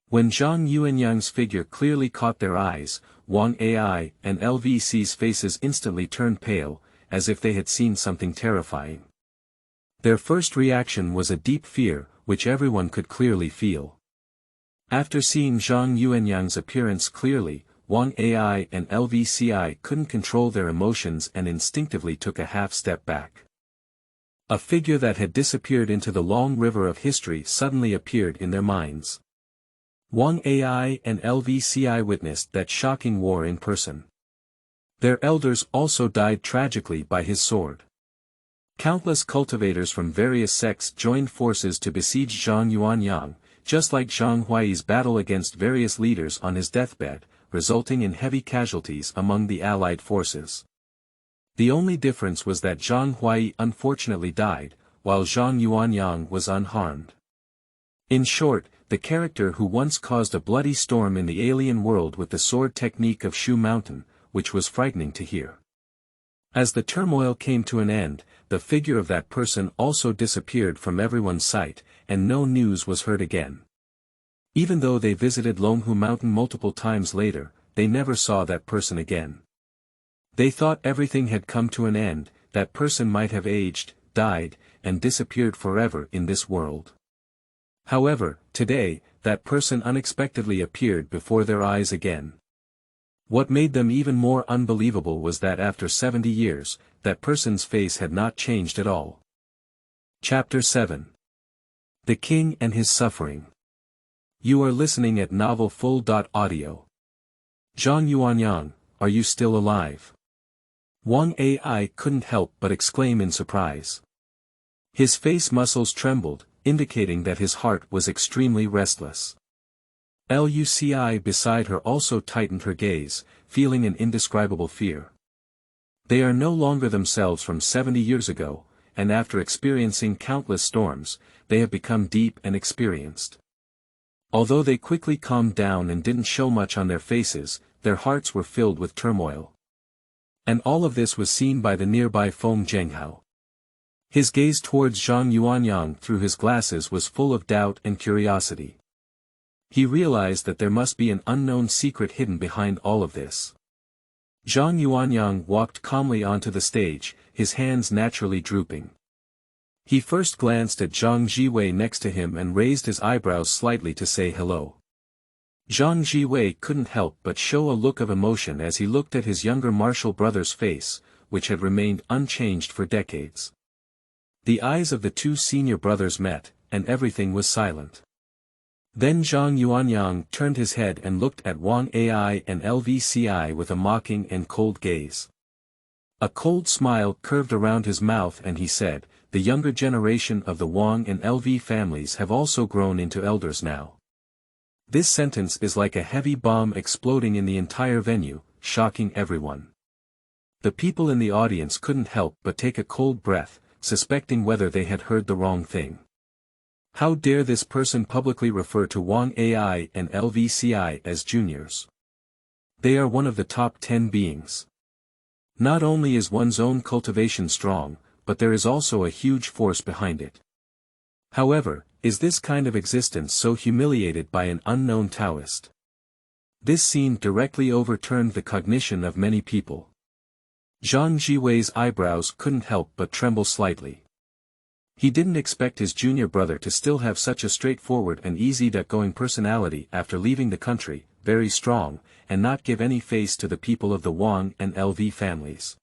When Zhang Yuanyang's figure clearly caught their eyes, Wang Ai and LVC's faces instantly turned pale, as if they had seen something terrifying. Their first reaction was a deep fear, which everyone could clearly feel. After seeing Zhang Yuanyang's appearance clearly, Wang Ai and LVCI couldn't control their emotions and instinctively took a half-step back. A figure that had disappeared into the long river of history suddenly appeared in their minds. Wang Ai and LVCI witnessed that shocking war in person. Their elders also died tragically by his sword. Countless cultivators from various sects joined forces to besiege Zhang Yuanyang, just like Zhang Huaiyi's battle against various leaders on his deathbed, resulting in heavy casualties among the allied forces. The only difference was that Zhang Huaiyi unfortunately died, while Zhang Yuanyang was unharmed. In short, the character who once caused a bloody storm in the alien world with the sword technique of Shu Mountain, which was frightening to hear. As the turmoil came to an end, the figure of that person also disappeared from everyone's sight, and no news was heard again. Even though they visited Longhu Mountain multiple times later, they never saw that person again. They thought everything had come to an end, that person might have aged, died, and disappeared forever in this world. However, today, that person unexpectedly appeared before their eyes again. What made them even more unbelievable was that after 70 years, that person's face had not changed at all. Chapter 7. The King and His Suffering. You are listening at novelfull.audio. Zhang Yuanyang, are you still alive? Wang Ai couldn't help but exclaim in surprise. His face muscles trembled, indicating that his heart was extremely restless. Luci beside her also tightened her gaze, feeling an indescribable fear. They are no longer themselves from 70 years ago, and after experiencing countless storms, they have become deep and experienced. Although they quickly calmed down and didn't show much on their faces, their hearts were filled with turmoil. And all of this was seen by the nearby Feng Zhenghao. His gaze towards Zhang Yuanyang through his glasses was full of doubt and curiosity. He realized that there must be an unknown secret hidden behind all of this. Zhang Yuanyang walked calmly onto the stage, his hands naturally drooping. He first glanced at Zhang Zhiwei next to him and raised his eyebrows slightly to say hello. Zhang Zhiwei couldn't help but show a look of emotion as he looked at his younger martial brother's face, which had remained unchanged for decades. The eyes of the two senior brothers met, and everything was silent. Then Zhang Yuanyang turned his head and looked at Wang Ai and LVCI with a mocking and cold gaze. A cold smile curved around his mouth and he said, "The younger generation of the Wang and LV families have also grown into elders now." This sentence is like a heavy bomb exploding in the entire venue, shocking everyone. The people in the audience couldn't help but take a cold breath, suspecting whether they had heard the wrong thing. How dare this person publicly refer to Wang Ai and LVCI as juniors? They are one of the top 10 beings. Not only is one's own cultivation strong, but there is also a huge force behind it. However, is this kind of existence so humiliated by an unknown Taoist? This scene directly overturned the cognition of many people. Zhang Zhiwei's eyebrows couldn't help but tremble slightly. He didn't expect his junior brother to still have such a straightforward and easy-going personality after leaving the country, very strong, and not give any face to the people of the Wang and LV families.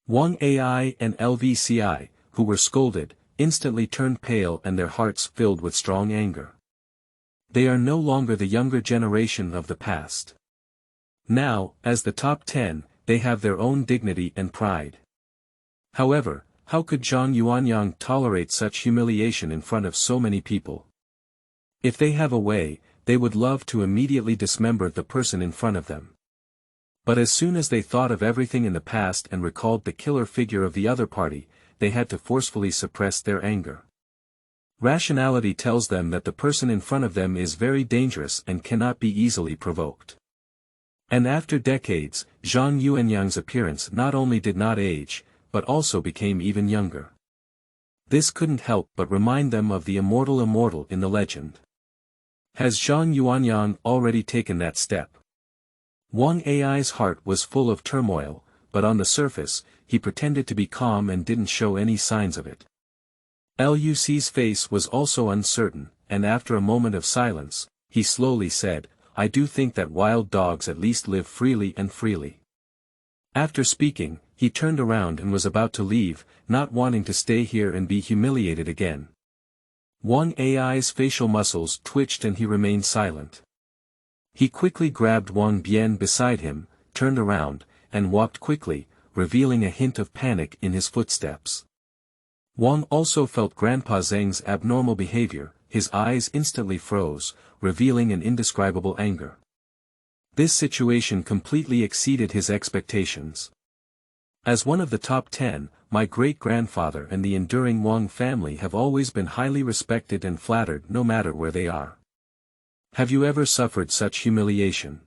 Wang Ai and LVCI, who were scolded, instantly turned pale and their hearts filled with strong anger. They are no longer the younger generation of the past. Now, as the top 10, they have their own dignity and pride. However, how could Zhang Yuanyang tolerate such humiliation in front of so many people? If they have a way, they would love to immediately dismember the person in front of them. But as soon as they thought of everything in the past and recalled the killer figure of the other party, they had to forcefully suppress their anger. Rationality tells them that the person in front of them is very dangerous and cannot be easily provoked. And after decades, Zhang Yuanyang's appearance not only did not age, but also became even younger. This couldn't help but remind them of the immortal in the legend. Has Zhang Yuanyang already taken that step? Wang Ai's heart was full of turmoil, but on the surface, he pretended to be calm and didn't show any signs of it. Luc's face was also uncertain, and after a moment of silence, he slowly said, "I do think that wild dogs at least live freely and freely." After speaking, he turned around and was about to leave, not wanting to stay here and be humiliated again. Wang Ai's facial muscles twitched and he remained silent. He quickly grabbed Wang Bian beside him, turned around, and walked quickly, revealing a hint of panic in his footsteps. Wang also felt Grandpa Zheng's abnormal behavior, his eyes instantly froze, revealing an indescribable anger. This situation completely exceeded his expectations. As one of the top 10, my great-grandfather and the enduring Wang family have always been highly respected and flattered no matter where they are. Have you ever suffered such humiliation?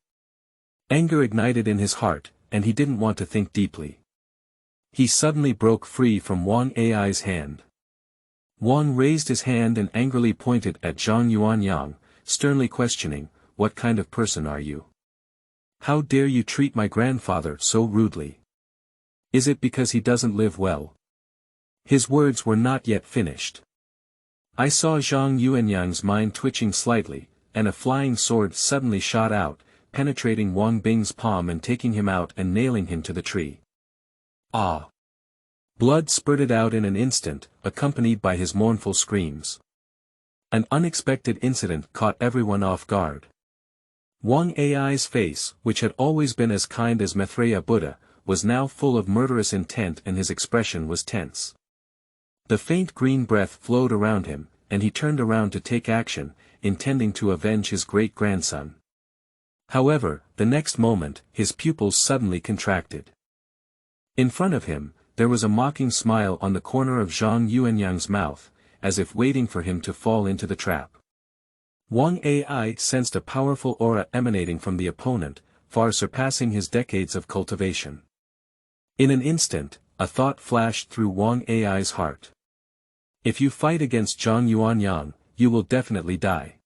Anger ignited in his heart, and he didn't want to think deeply. He suddenly broke free from Wang Ai's hand. Wang raised his hand and angrily pointed at Zhang Yuanyang, sternly questioning, "What kind of person are you? How dare you treat my grandfather so rudely? Is it because he doesn't live well?" His words were not yet finished. I saw Zhang Yuanyang's mind twitching slightly, and a flying sword suddenly shot out, penetrating Wang Bing's palm and taking him out and nailing him to the tree. Ah! Blood spurted out in an instant, accompanied by his mournful screams. An unexpected incident caught everyone off guard. Wang Ai's face, which had always been as kind as Maitreya Buddha, was now full of murderous intent and his expression was tense. The faint green breath flowed around him, and he turned around to take action, intending to avenge his great-grandson. However, the next moment, his pupils suddenly contracted. In front of him, there was a mocking smile on the corner of Zhang Yuanyang's mouth, as if waiting for him to fall into the trap. Wang Ai sensed a powerful aura emanating from the opponent, far surpassing his decades of cultivation. In an instant, a thought flashed through Wang Ai's heart. If you fight against Zhang Yuanyang, you will definitely die.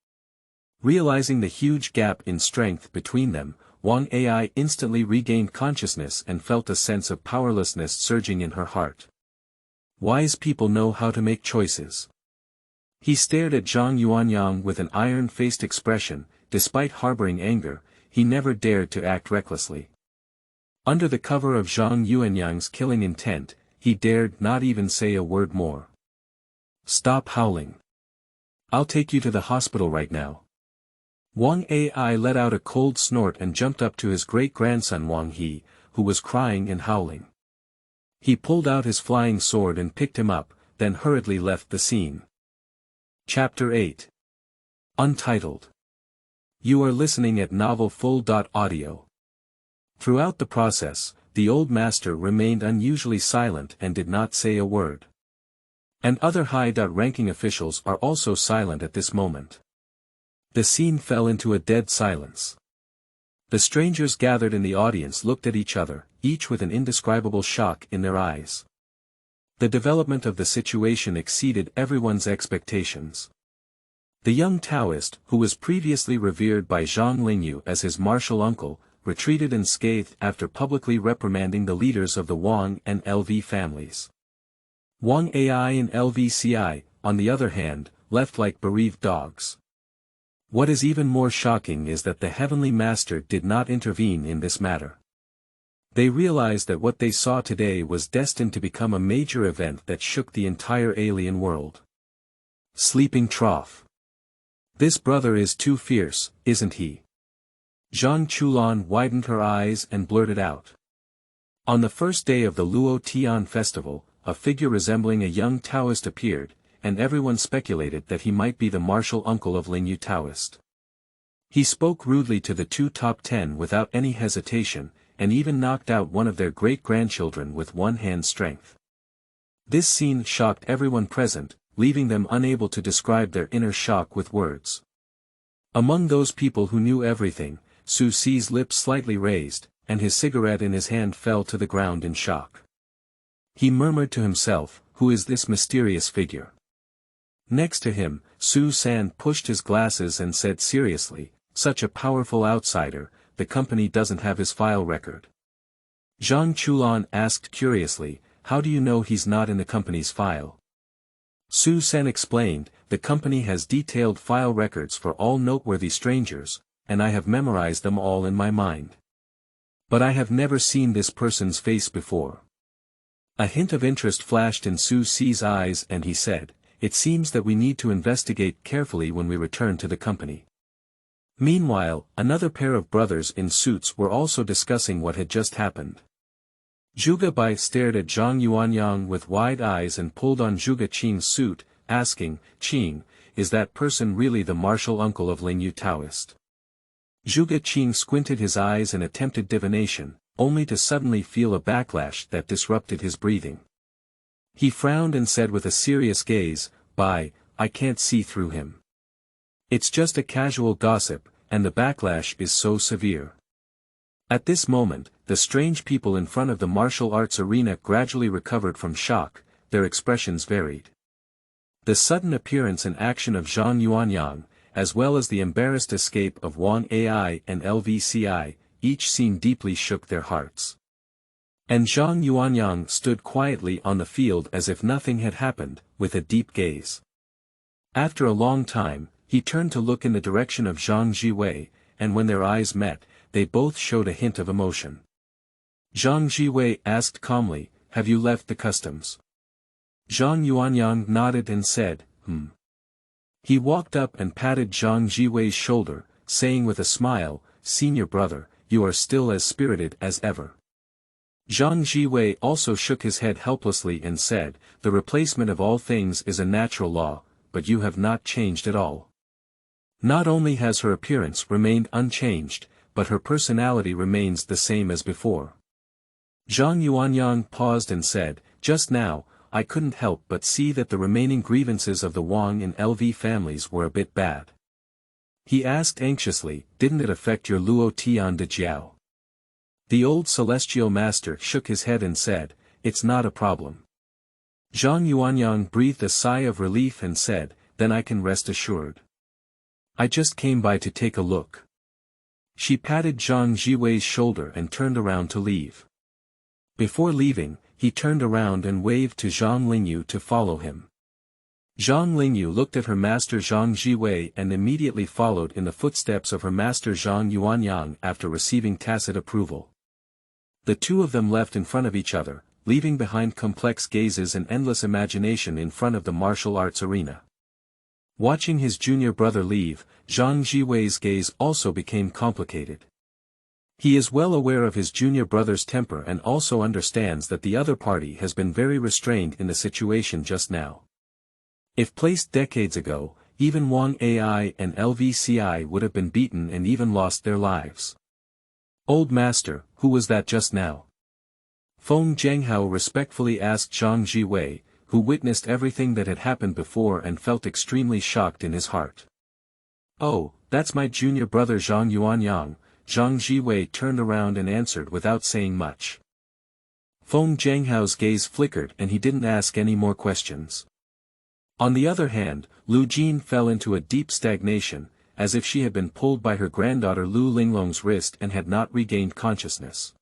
Realizing the huge gap in strength between them, Wang Ai instantly regained consciousness and felt a sense of powerlessness surging in her heart. Wise people know how to make choices. He stared at Zhang Yuanyang with an iron-faced expression. Despite harboring anger, he never dared to act recklessly. Under the cover of Zhang Yuanyang's killing intent, he dared not even say a word more. "Stop howling. I'll take you to the hospital right now." Wang Ai let out a cold snort and jumped up to his great-grandson Wang He, who was crying and howling. He pulled out his flying sword and picked him up, then hurriedly left the scene. Chapter 8. Untitled. You are listening at novelfull.audio. Throughout the process, the old master remained unusually silent and did not say a word. And other high-ranking officials are also silent at this moment. The scene fell into a dead silence. The strangers gathered in the audience looked at each other, each with an indescribable shock in their eyes. The development of the situation exceeded everyone's expectations. The young Taoist, who was previously revered by Zhang Lingyu as his martial uncle, retreated unscathed after publicly reprimanding the leaders of the Wang and LV families. Wang Ai and LVCI, on the other hand, left like bereaved dogs. What is even more shocking is that the Heavenly Master did not intervene in this matter. They realized that what they saw today was destined to become a major event that shook the entire alien world. Sleeping trough. This brother is too fierce, isn't he? Zhang Chulan widened her eyes and blurted out. On the first day of the Luotian Festival, a figure resembling a young Taoist appeared, and everyone speculated that he might be the martial uncle of Lingyu Taoist. He spoke rudely to the two top 10 without any hesitation, and even knocked out one of their great-grandchildren with one-hand strength. This scene shocked everyone present, leaving them unable to describe their inner shock with words. Among those people who knew everything, Su Si's lips slightly raised, and his cigarette in his hand fell to the ground in shock. He murmured to himself, "Who is this mysterious figure?" Next to him, Su San pushed his glasses and said seriously, "Such a powerful outsider, the company doesn't have his file record." Zhang Chulan asked curiously, "How do you know he's not in the company's file?" Su San explained, "The company has detailed file records for all noteworthy strangers, and I have memorized them all in my mind. But I have never seen this person's face before." A hint of interest flashed in Su Si's eyes and he said, "It seems that we need to investigate carefully when we return to the company." Meanwhile, another pair of brothers in suits were also discussing what had just happened. Zhuge Bai stared at Zhang Yuanyang with wide eyes and pulled on Zhuge Qing's suit, asking, "Qing, is that person really the martial uncle of Lingyu Taoist?" Zhuge Qing squinted his eyes and attempted divination, only to suddenly feel a backlash that disrupted his breathing. He frowned and said with a serious gaze, "Bai, I can't see through him. It's just a casual gossip, and the backlash is so severe." At this moment, the strange people in front of the martial arts arena gradually recovered from shock, their expressions varied. The sudden appearance and action of Zhang Yuanyang, as well as the embarrassed escape of Wang Ai and LVCI, each scene deeply shook their hearts. And Zhang Yuanyang stood quietly on the field as if nothing had happened, with a deep gaze. After a long time, he turned to look in the direction of Zhang Zhiwei, and when their eyes met, they both showed a hint of emotion. Zhang Zhiwei asked calmly, "Have you left the customs?" Zhang Yuanyang nodded and said, He walked up and patted Zhang Zhiwei's shoulder, saying with a smile, "Senior brother, you are still as spirited as ever." Zhang Zhiwei also shook his head helplessly and said, "The replacement of all things is a natural law, but you have not changed at all." Not only has her appearance remained unchanged, but her personality remains the same as before. Zhang Yuanyang paused and said, "Just now, I couldn't help but see that the remaining grievances of the Wang and LV families were a bit bad." He asked anxiously, "Didn't it affect your Luotian de Jiao?" The old celestial master shook his head and said, "It's not a problem." Zhang Yuanyang breathed a sigh of relief and said, "Then I can rest assured. I just came by to take a look." She patted Zhang Zhiwei's shoulder and turned around to leave. Before leaving, he turned around and waved to Zhang Lingyu to follow him. Zhang Lingyu looked at her master Zhang Zhiwei and immediately followed in the footsteps of her master Zhang Yuanyang after receiving tacit approval. The two of them left in front of each other, leaving behind complex gazes and endless imagination in front of the martial arts arena. Watching his junior brother leave, Zhang Zhiwei's gaze also became complicated. He is well aware of his junior brother's temper and also understands that the other party has been very restrained in the situation just now. If placed decades ago, even Wang Ai and LVCI would have been beaten and even lost their lives. "Old master, who was that just now?" Feng Zhenghao respectfully asked Zhang Zhiwei, who witnessed everything that had happened before and felt extremely shocked in his heart. "Oh, that's my junior brother Zhang Yuanyang." Zhang Zhiwei turned around and answered without saying much. Feng Zhenghao's gaze flickered and he didn't ask any more questions. On the other hand, Lu Jin fell into a deep stagnation, as if she had been pulled by her granddaughter Lu Linglong's wrist and had not regained consciousness.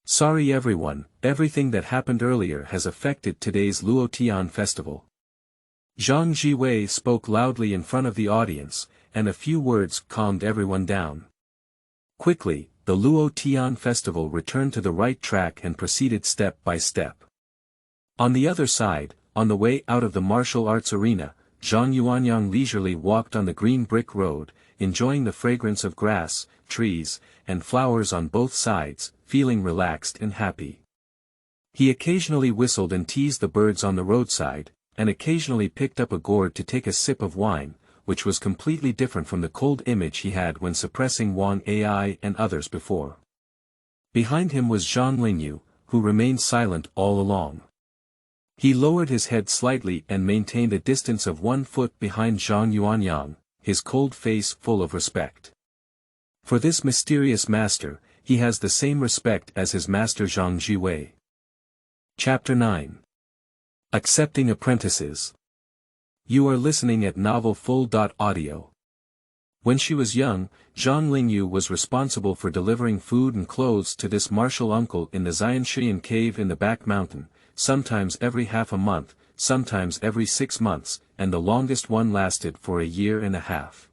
"Sorry everyone, everything that happened earlier has affected today's Luotian Festival." Zhang Zhiwei spoke loudly in front of the audience, and a few words calmed everyone down. Quickly, the Luotian Festival returned to the right track and proceeded step by step. On the other side, on the way out of the martial arts arena, Zhang Yuanyang leisurely walked on the green brick road, enjoying the fragrance of grass, trees, and flowers on both sides, feeling relaxed and happy. He occasionally whistled and teased the birds on the roadside, and occasionally picked up a gourd to take a sip of wine, which was completely different from the cold image he had when suppressing Wang Ai and others before. Behind him was Zhang Lingyu, who remained silent all along. He lowered his head slightly and maintained a distance of 1 foot behind Zhang Yuanyang, his cold face full of respect. For this mysterious master, he has the same respect as his master Zhang Zhiwei. Chapter 9. Accepting Apprentices. You are listening at Novel Full.audio. When she was young, Zhang Lingyu was responsible for delivering food and clothes to this martial uncle in the Xianshiyan cave in the back mountain, sometimes every half a month, sometimes every 6 months, and the longest one lasted for a year and a half.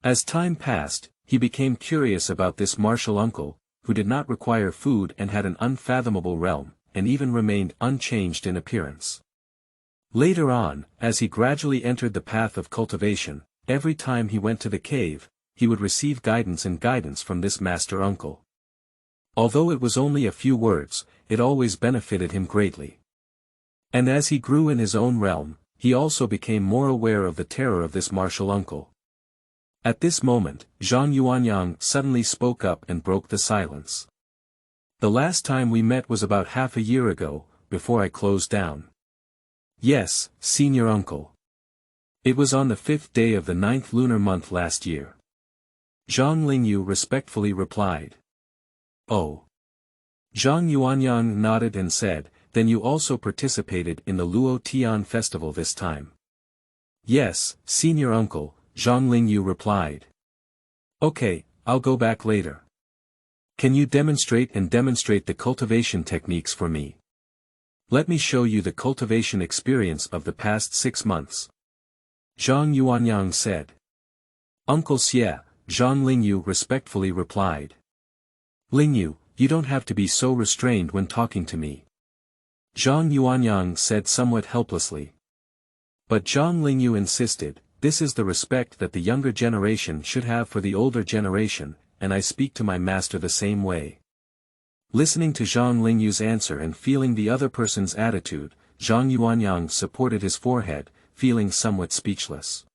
As time passed, he became curious about this martial uncle, who did not require food and had an unfathomable realm, and even remained unchanged in appearance. Later on, as he gradually entered the path of cultivation, every time he went to the cave, he would receive guidance from this master uncle. Although it was only a few words, it always benefited him greatly. And as he grew in his own realm, he also became more aware of the terror of this martial uncle. At this moment, Zhang Yuanyang suddenly spoke up and broke the silence. The last time we met was about half a year ago, before I closed down. Yes, senior uncle. It was on the 5th day of the 9th lunar month last year. Zhang Lingyu respectfully replied. Oh. Zhang Yuanyang nodded and said, then you also participated in the Luotian Festival this time. Yes, senior uncle, Zhang Lingyu replied. Okay, I'll go back later. Can you demonstrate the cultivation techniques for me? Let me show you the cultivation experience of the past 6 months. Zhang Yuanyang said. Uncle Xie, Zhang Lingyu respectfully replied. Lingyu, you don't have to be so restrained when talking to me. Zhang Yuanyang said somewhat helplessly. But Zhang Lingyu insisted, this is the respect that the younger generation should have for the older generation, and I speak to my master the same way. Listening to Zhang Lingyu's answer and feeling the other person's attitude, Zhang Yuanyang supported his forehead, feeling somewhat speechless.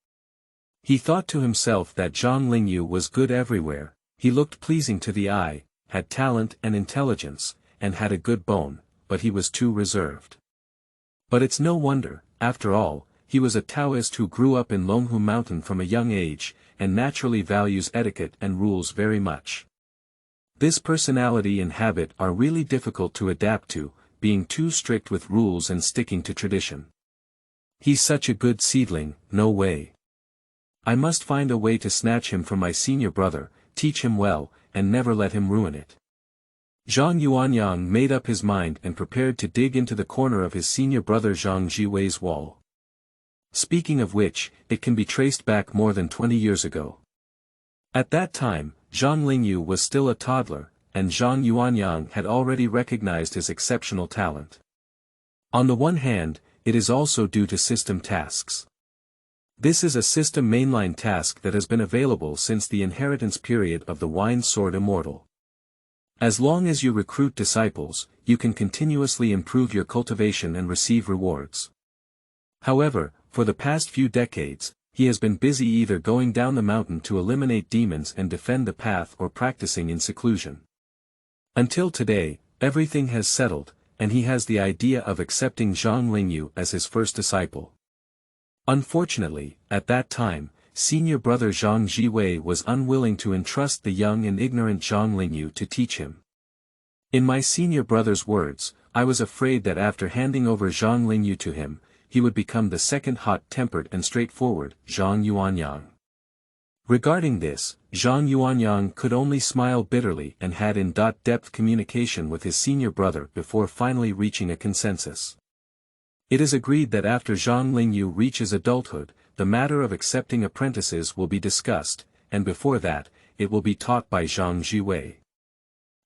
He thought to himself that Zhang Lingyu was good everywhere, he looked pleasing to the eye, had talent and intelligence, and had a good bone, but he was too reserved. But it's no wonder, after all, he was a Taoist who grew up in Longhu Mountain from a young age, and naturally values etiquette and rules very much. This personality and habit are really difficult to adapt to, being too strict with rules and sticking to tradition. He's such a good seedling, no way. I must find a way to snatch him from my senior brother, teach him well, and never let him ruin it. Zhang Yuanyang made up his mind and prepared to dig into the corner of his senior brother Zhang Zhiwei's wall. Speaking of which, it can be traced back more than 20 years ago. At that time, Zhang Lingyu was still a toddler, and Zhang Yuanyang had already recognized his exceptional talent. On the one hand, it is also due to system tasks. This is a system mainline task that has been available since the inheritance period of the Wine Sword Immortal. As long as you recruit disciples, you can continuously improve your cultivation and receive rewards. However, for the past few decades, he has been busy either going down the mountain to eliminate demons and defend the path or practicing in seclusion. Until today, everything has settled, and he has the idea of accepting Zhang Lingyu as his first disciple. Unfortunately, at that time, Senior Brother Zhang Zhiwei was unwilling to entrust the young and ignorant Zhang Lingyu to teach him. In my senior brother's words, I was afraid that after handing over Zhang Lingyu to him, he would become the second hot-tempered and straightforward Zhang Yuanyang. Regarding this, Zhang Yuanyang could only smile bitterly and had in-depth communication with his senior brother before finally reaching a consensus. It is agreed that after Zhang Lingyu reaches adulthood, the matter of accepting apprentices will be discussed, and before that, it will be taught by Zhang Zhiwei.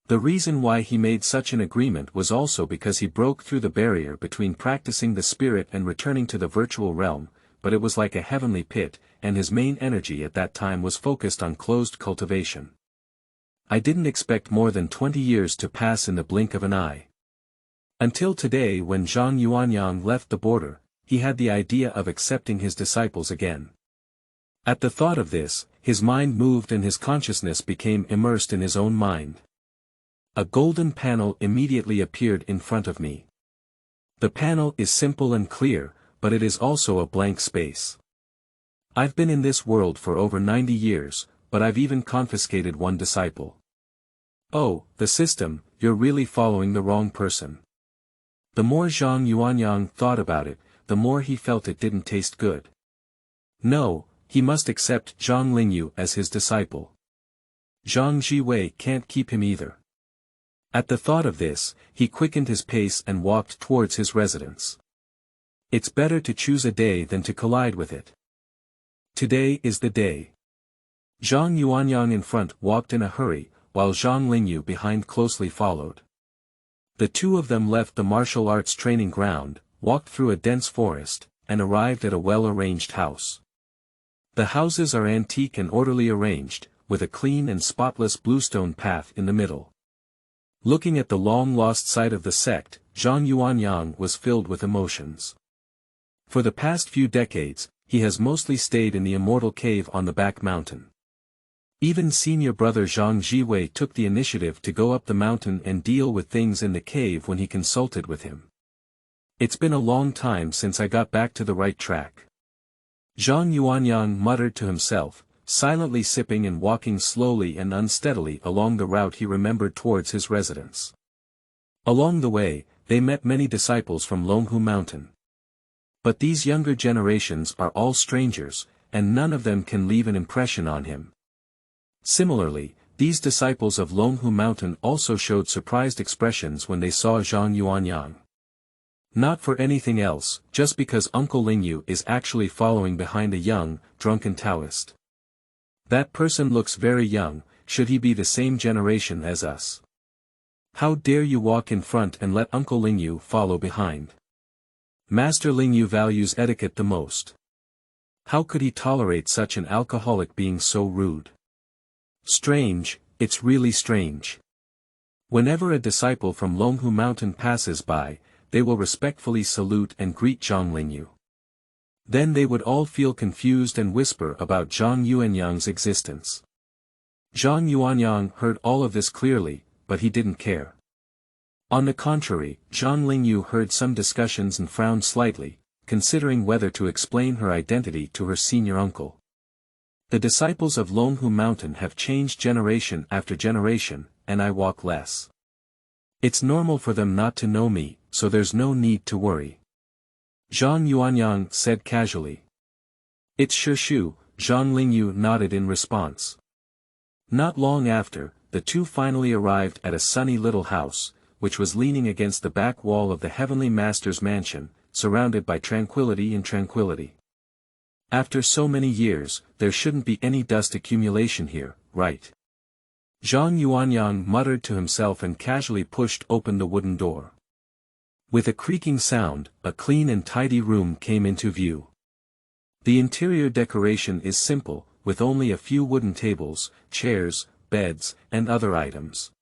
The reason why he made such an agreement was also because he broke through the barrier between practicing the spirit and returning to the virtual realm, but it was like a heavenly pit, and his main energy at that time was focused on closed cultivation. I didn't expect more than 20 years to pass in the blink of an eye. Until today, when Zhang Yuanyang left the border, he had the idea of accepting his disciples again. At the thought of this, his mind moved and his consciousness became immersed in his own mind. A golden panel immediately appeared in front of me. The panel is simple and clear, but it is also a blank space. I've been in this world for over 90 years, but I've even confiscated one disciple. Oh, the system, you're really following the wrong person. The more Zhang Yuanyang thought about it, the more he felt it didn't taste good. No, he must accept Zhang Lingyu as his disciple. Zhang Zhiwei can't keep him either. At the thought of this, he quickened his pace and walked towards his residence. It's better to choose a day than to collide with it. Today is the day. Zhang Yuanyang in front walked in a hurry, while Zhang Lingyu behind closely followed. The two of them left the martial arts training ground, walked through a dense forest, and arrived at a well-arranged house. The houses are antique and orderly arranged, with a clean and spotless bluestone path in the middle. Looking at the long-lost site of the sect, Zhang Yuanyang was filled with emotions. For the past few decades, he has mostly stayed in the immortal cave on the back mountain. Even Senior Brother Zhang Zhiwei took the initiative to go up the mountain and deal with things in the cave when he consulted with him. It's been a long time since I got back to the right track. Zhang Yuanyang muttered to himself, silently sipping and walking slowly and unsteadily along the route he remembered towards his residence. Along the way, they met many disciples from Longhu Mountain. But these younger generations are all strangers, and none of them can leave an impression on him. Similarly, these disciples of Longhu Mountain also showed surprised expressions when they saw Zhang Yuanyang. Not for anything else, just because Uncle Lingyu is actually following behind a young, drunken Taoist. That person looks very young, should he be the same generation as us? How dare you walk in front and let Uncle Lingyu follow behind? Master Lingyu values etiquette the most. How could he tolerate such an alcoholic being so rude? Strange, it's really strange. Whenever a disciple from Longhu Mountain passes by, they will respectfully salute and greet Zhang Lingyu. Then they would all feel confused and whisper about Zhang Yuanyang's existence. Zhang Yuanyang heard all of this clearly, but he didn't care. On the contrary, Zhang Lingyu heard some discussions and frowned slightly, considering whether to explain her identity to her senior uncle. The disciples of Longhu Mountain have changed generation after generation, and I walk less. It's normal for them not to know me, so there's no need to worry. Zhang Yuanyang said casually. It's Shishu, Zhang Lingyu nodded in response. Not long after, the two finally arrived at a sunny little house, which was leaning against the back wall of the Heavenly Master's mansion, surrounded by tranquility and tranquility. After so many years, there shouldn't be any dust accumulation here, right? Zhang Yuanyang muttered to himself and casually pushed open the wooden door. With a creaking sound, a clean and tidy room came into view. The interior decoration is simple, with only a few wooden tables, chairs, beds, and other items.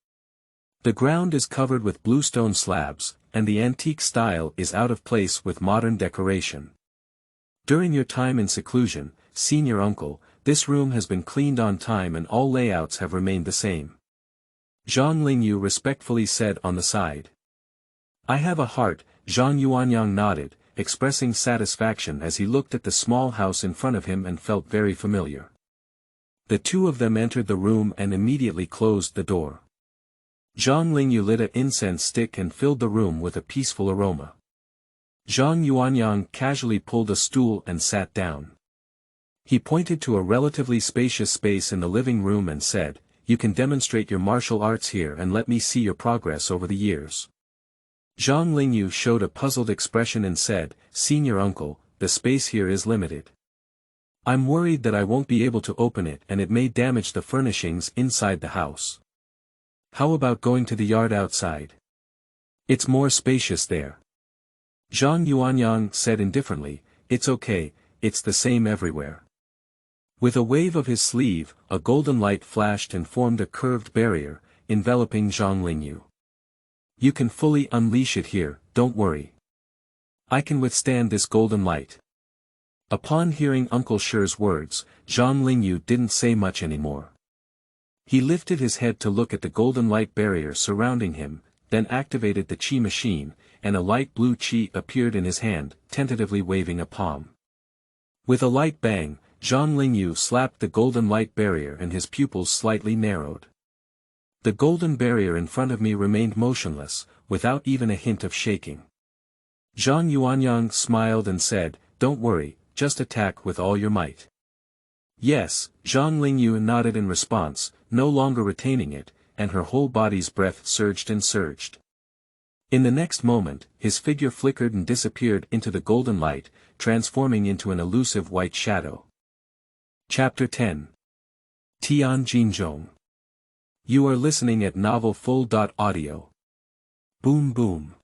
The ground is covered with bluestone slabs, and the antique style is out of place with modern decoration. During your time in seclusion, senior uncle, this room has been cleaned on time and all layouts have remained the same. Zhang Lingyu respectfully said on the side. I have a heart, Zhang Yuanyang nodded, expressing satisfaction as he looked at the small house in front of him and felt very familiar. The two of them entered the room and immediately closed the door. Zhang Lingyu lit an incense stick and filled the room with a peaceful aroma. Zhang Yuanyang casually pulled a stool and sat down. He pointed to a relatively spacious space in the living room and said, You can demonstrate your martial arts here and let me see your progress over the years. Zhang Lingyu showed a puzzled expression and said, Senior uncle, the space here is limited. I'm worried that I won't be able to open it and it may damage the furnishings inside the house. How about going to the yard outside? It's more spacious there. Zhang Yuanyang said indifferently, It's okay, it's the same everywhere. With a wave of his sleeve, a golden light flashed and formed a curved barrier, enveloping Zhang Lingyu. You can fully unleash it here, don't worry. I can withstand this golden light. Upon hearing Uncle Shi's words, Zhang Lingyu didn't say much anymore. He lifted his head to look at the golden light barrier surrounding him, then activated the qi machine, and a light blue chi appeared in his hand, tentatively waving a palm. With a light bang, Zhang Lingyu slapped the golden light barrier and his pupils slightly narrowed. The golden barrier in front of me remained motionless, without even a hint of shaking. Zhang Yuanyang smiled and said, "Don't worry, just attack with all your might." "Yes," Zhang Lingyu nodded in response, no longer retaining it, and her whole body's breath surged and surged. In the next moment, his figure flickered and disappeared into the golden light, transforming into an elusive white shadow. Chapter 10. Tian Jinzhong. You are listening at novelfull.audio. Boom boom.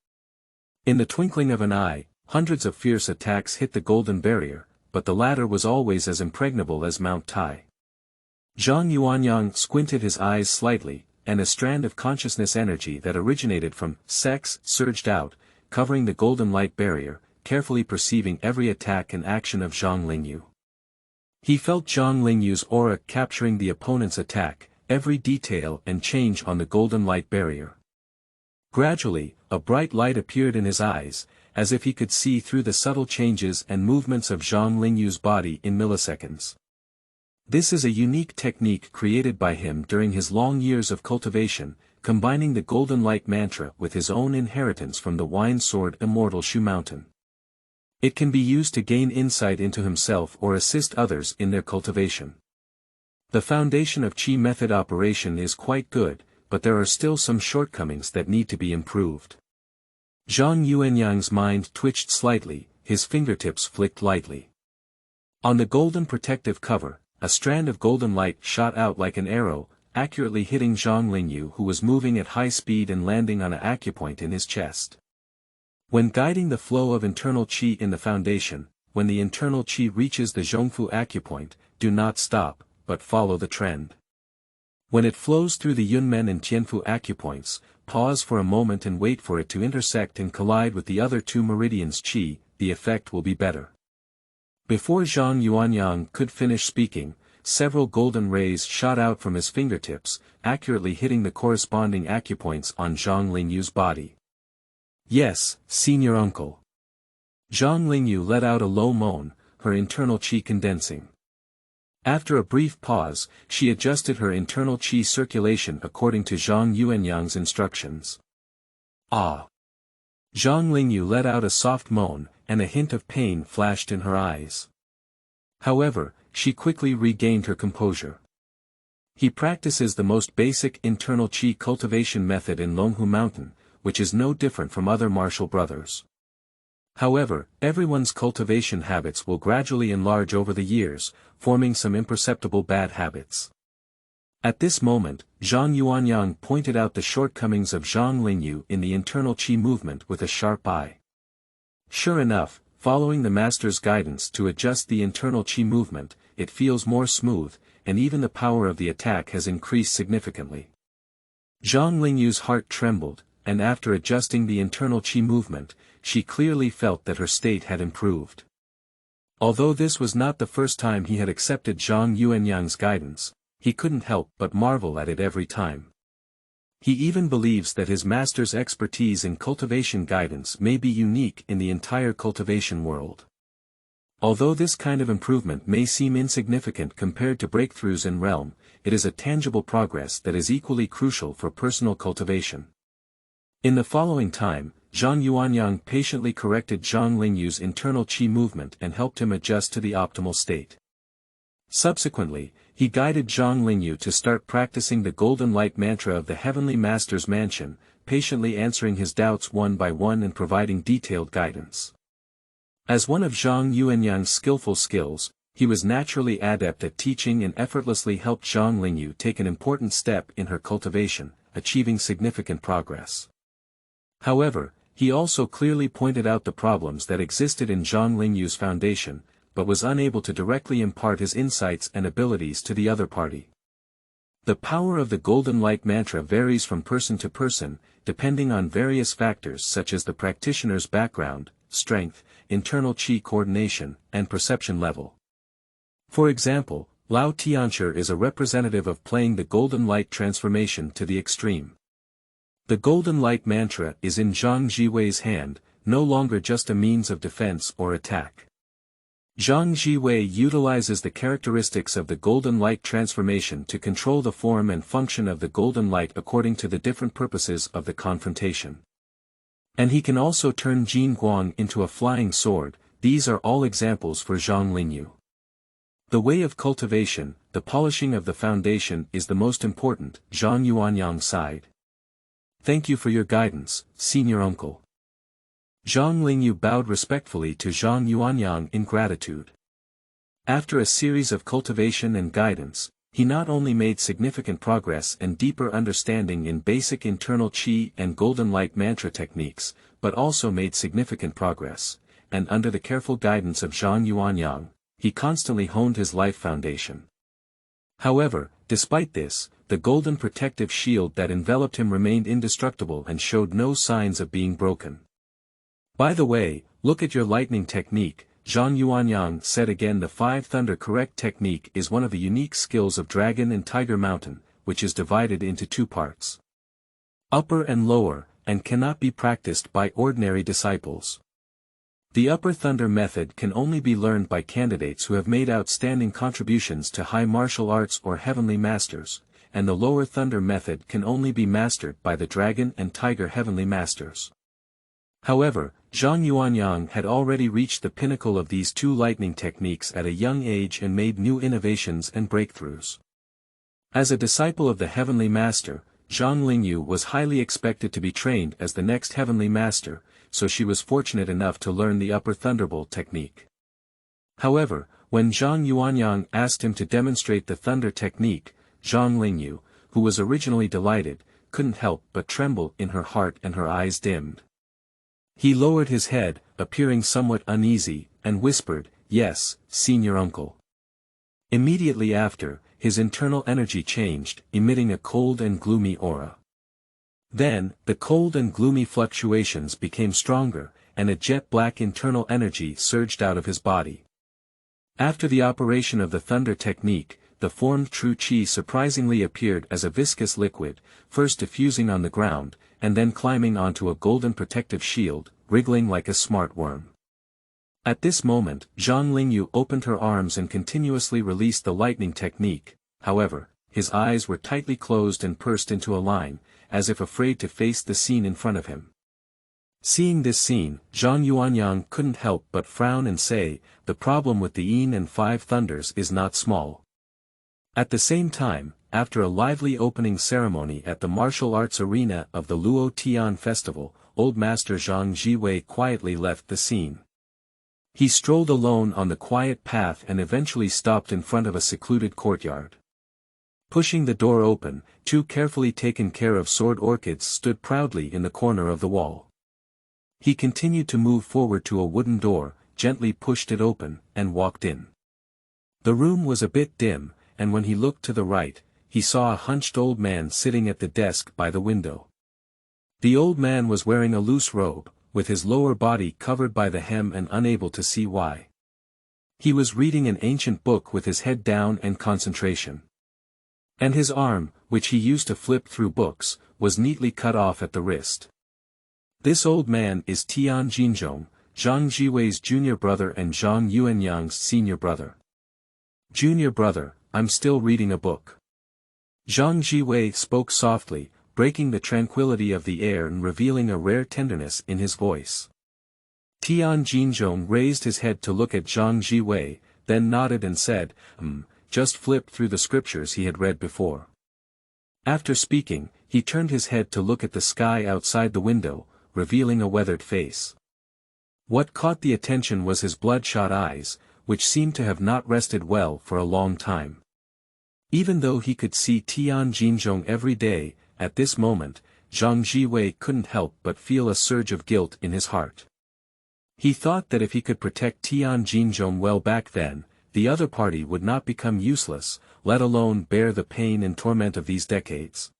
In the twinkling of an eye, hundreds of fierce attacks hit the golden barrier, but the latter was always as impregnable as Mount Tai. Zhang Yuanyang squinted his eyes slightly, and a strand of consciousness energy that originated from sects surged out, covering the golden light barrier, carefully perceiving every attack and action of Zhang Lingyu. He felt Zhang Lingyu's aura capturing the opponent's attack, every detail and change on the golden light barrier. Gradually, a bright light appeared in his eyes, as if he could see through the subtle changes and movements of Zhang Lingyu's body in milliseconds. This is a unique technique created by him during his long years of cultivation, combining the golden light mantra with his own inheritance from the Wine Sword Immortal Shu Mountain. It can be used to gain insight into himself or assist others in their cultivation. The foundation of Qi method operation is quite good, but there are still some shortcomings that need to be improved. Zhang Yuanyang's mind twitched slightly, his fingertips flicked lightly. On the golden protective cover, a strand of golden light shot out like an arrow, accurately hitting Zhang Lingyu, who was moving at high speed and landing on an acupoint in his chest. When guiding the flow of internal qi in the foundation, when the internal qi reaches the zhongfu acupoint, do not stop, but follow the trend. When it flows through the yunmen and tianfu acupoints, pause for a moment and wait for it to intersect and collide with the other two meridians qi, the effect will be better. Before Zhang Yuanyang could finish speaking, several golden rays shot out from his fingertips, accurately hitting the corresponding acupoints on Zhang Lingyu's body. "Yes, senior uncle." Zhang Lingyu let out a low moan, her internal qi condensing. After a brief pause, she adjusted her internal qi circulation according to Zhang Yuanyang's instructions. "Ah!" Zhang Lingyu let out a soft moan, and a hint of pain flashed in her eyes. However, she quickly regained her composure. He practices the most basic internal qi cultivation method in Longhu Mountain, which is no different from other martial brothers. However, everyone's cultivation habits will gradually enlarge over the years, forming some imperceptible bad habits. At this moment, Zhang Yuanyang pointed out the shortcomings of Zhang Lingyu in the internal qi movement with a sharp eye. Sure enough, following the master's guidance to adjust the internal qi movement, it feels more smooth, and even the power of the attack has increased significantly. Zhang Lingyu's heart trembled, and after adjusting the internal qi movement, she clearly felt that her state had improved. Although this was not the first time he had accepted Zhang Yuanyang's guidance, he couldn't help but marvel at it every time. He even believes that his master's expertise in cultivation guidance may be unique in the entire cultivation world. Although this kind of improvement may seem insignificant compared to breakthroughs in realm, it is a tangible progress that is equally crucial for personal cultivation. In the following time, Zhang Yuanyang patiently corrected Zhang Lingyu's internal qi movement and helped him adjust to the optimal state. Subsequently, he guided Zhang Lingyu to start practicing the golden light mantra of the Heavenly Master's mansion, patiently answering his doubts one by one and providing detailed guidance. As one of Zhang Yuanyang's skillful skills, he was naturally adept at teaching and effortlessly helped Zhang Lingyu take an important step in her cultivation, achieving significant progress. However, he also clearly pointed out the problems that existed in Zhang Lingyu's foundation, but was unable to directly impart his insights and abilities to the other party. The power of the Golden Light Mantra varies from person to person, depending on various factors such as the practitioner's background, strength, internal qi coordination, and perception level. For example, Lao Tianchi is a representative of playing the Golden Light transformation to the extreme. The golden light mantra is in Zhang Zhiwei's hand, no longer just a means of defense or attack. Zhang Zhiwei utilizes the characteristics of the golden light transformation to control the form and function of the golden light according to the different purposes of the confrontation. And he can also turn Jin Guang into a flying sword. These are all examples for Zhang Lingyu. The way of cultivation, the polishing of the foundation is the most important, Zhang Yuanyang sighed. Thank you for your guidance, senior uncle. Zhang Lingyu bowed respectfully to Zhang Yuanyang in gratitude. After a series of cultivation and guidance, he not only made significant progress and deeper understanding in basic internal qi and golden light mantra techniques, but also made significant progress, and under the careful guidance of Zhang Yuanyang, he constantly honed his life foundation. However, despite this, the golden protective shield that enveloped him remained indestructible and showed no signs of being broken. By the way, look at your lightning technique, Zhang Yuanyang said again. The five thunder correct technique is one of the unique skills of Dragon and Tiger Mountain, which is divided into two parts. Upper and lower, and cannot be practiced by ordinary disciples. The upper thunder method can only be learned by candidates who have made outstanding contributions to high martial arts or heavenly masters, and the lower thunder method can only be mastered by the Dragon and Tiger heavenly masters. However, Zhang Yuanyang had already reached the pinnacle of these two lightning techniques at a young age and made new innovations and breakthroughs. As a disciple of the heavenly master, Zhang Lingyu was highly expected to be trained as the next heavenly master, so she was fortunate enough to learn the upper thunderbolt technique. However, when Zhang Yuanyang asked him to demonstrate the thunder technique, Zhang Lingyu, who was originally delighted, couldn't help but tremble in her heart and her eyes dimmed. He lowered his head, appearing somewhat uneasy, and whispered, "Yes, senior uncle." Immediately after, his internal energy changed, emitting a cold and gloomy aura. Then, the cold and gloomy fluctuations became stronger, and a jet-black internal energy surged out of his body. After the operation of the thunder technique, the formed true qi surprisingly appeared as a viscous liquid, first diffusing on the ground, and then climbing onto a golden protective shield, wriggling like a smart worm. At this moment, Zhang Lingyu opened her arms and continuously released the lightning technique. However, his eyes were tightly closed and pursed into a line, as if afraid to face the scene in front of him. Seeing this scene, Zhang Yuanyang couldn't help but frown and say, "The problem with the Yin and Five Thunders is not small." At the same time, after a lively opening ceremony at the martial arts arena of the Luotian Festival, Old Master Zhang Zhiwei quietly left the scene. He strolled alone on the quiet path and eventually stopped in front of a secluded courtyard. Pushing the door open, two carefully taken care of sword orchids stood proudly in the corner of the wall. He continued to move forward to a wooden door, gently pushed it open, and walked in. The room was a bit dim, and when he looked to the right, he saw a hunched old man sitting at the desk by the window. The old man was wearing a loose robe, with his lower body covered by the hem and unable to see why. He was reading an ancient book with his head down and concentration. And his arm, which he used to flip through books, was neatly cut off at the wrist. This old man is Tian Jinzhong, Zhang Zhiwei's junior brother and Zhang Yuanyang's senior brother. "Junior brother, I'm still reading a book." Zhang Zhiwei spoke softly, breaking the tranquility of the air and revealing a rare tenderness in his voice. Tian Jinzhong raised his head to look at Zhang Zhiwei, then nodded and said, just flipped through the scriptures he had read before. After speaking, he turned his head to look at the sky outside the window, revealing a weathered face. What caught the attention was his bloodshot eyes, which seemed to have not rested well for a long time. Even though he could see Tian Jinzhong every day, at this moment, Zhang Zhiwei couldn't help but feel a surge of guilt in his heart. He thought that if he could protect Tian Jinzhong well back then, the other party would not become useless, let alone bear the pain and torment of these decades.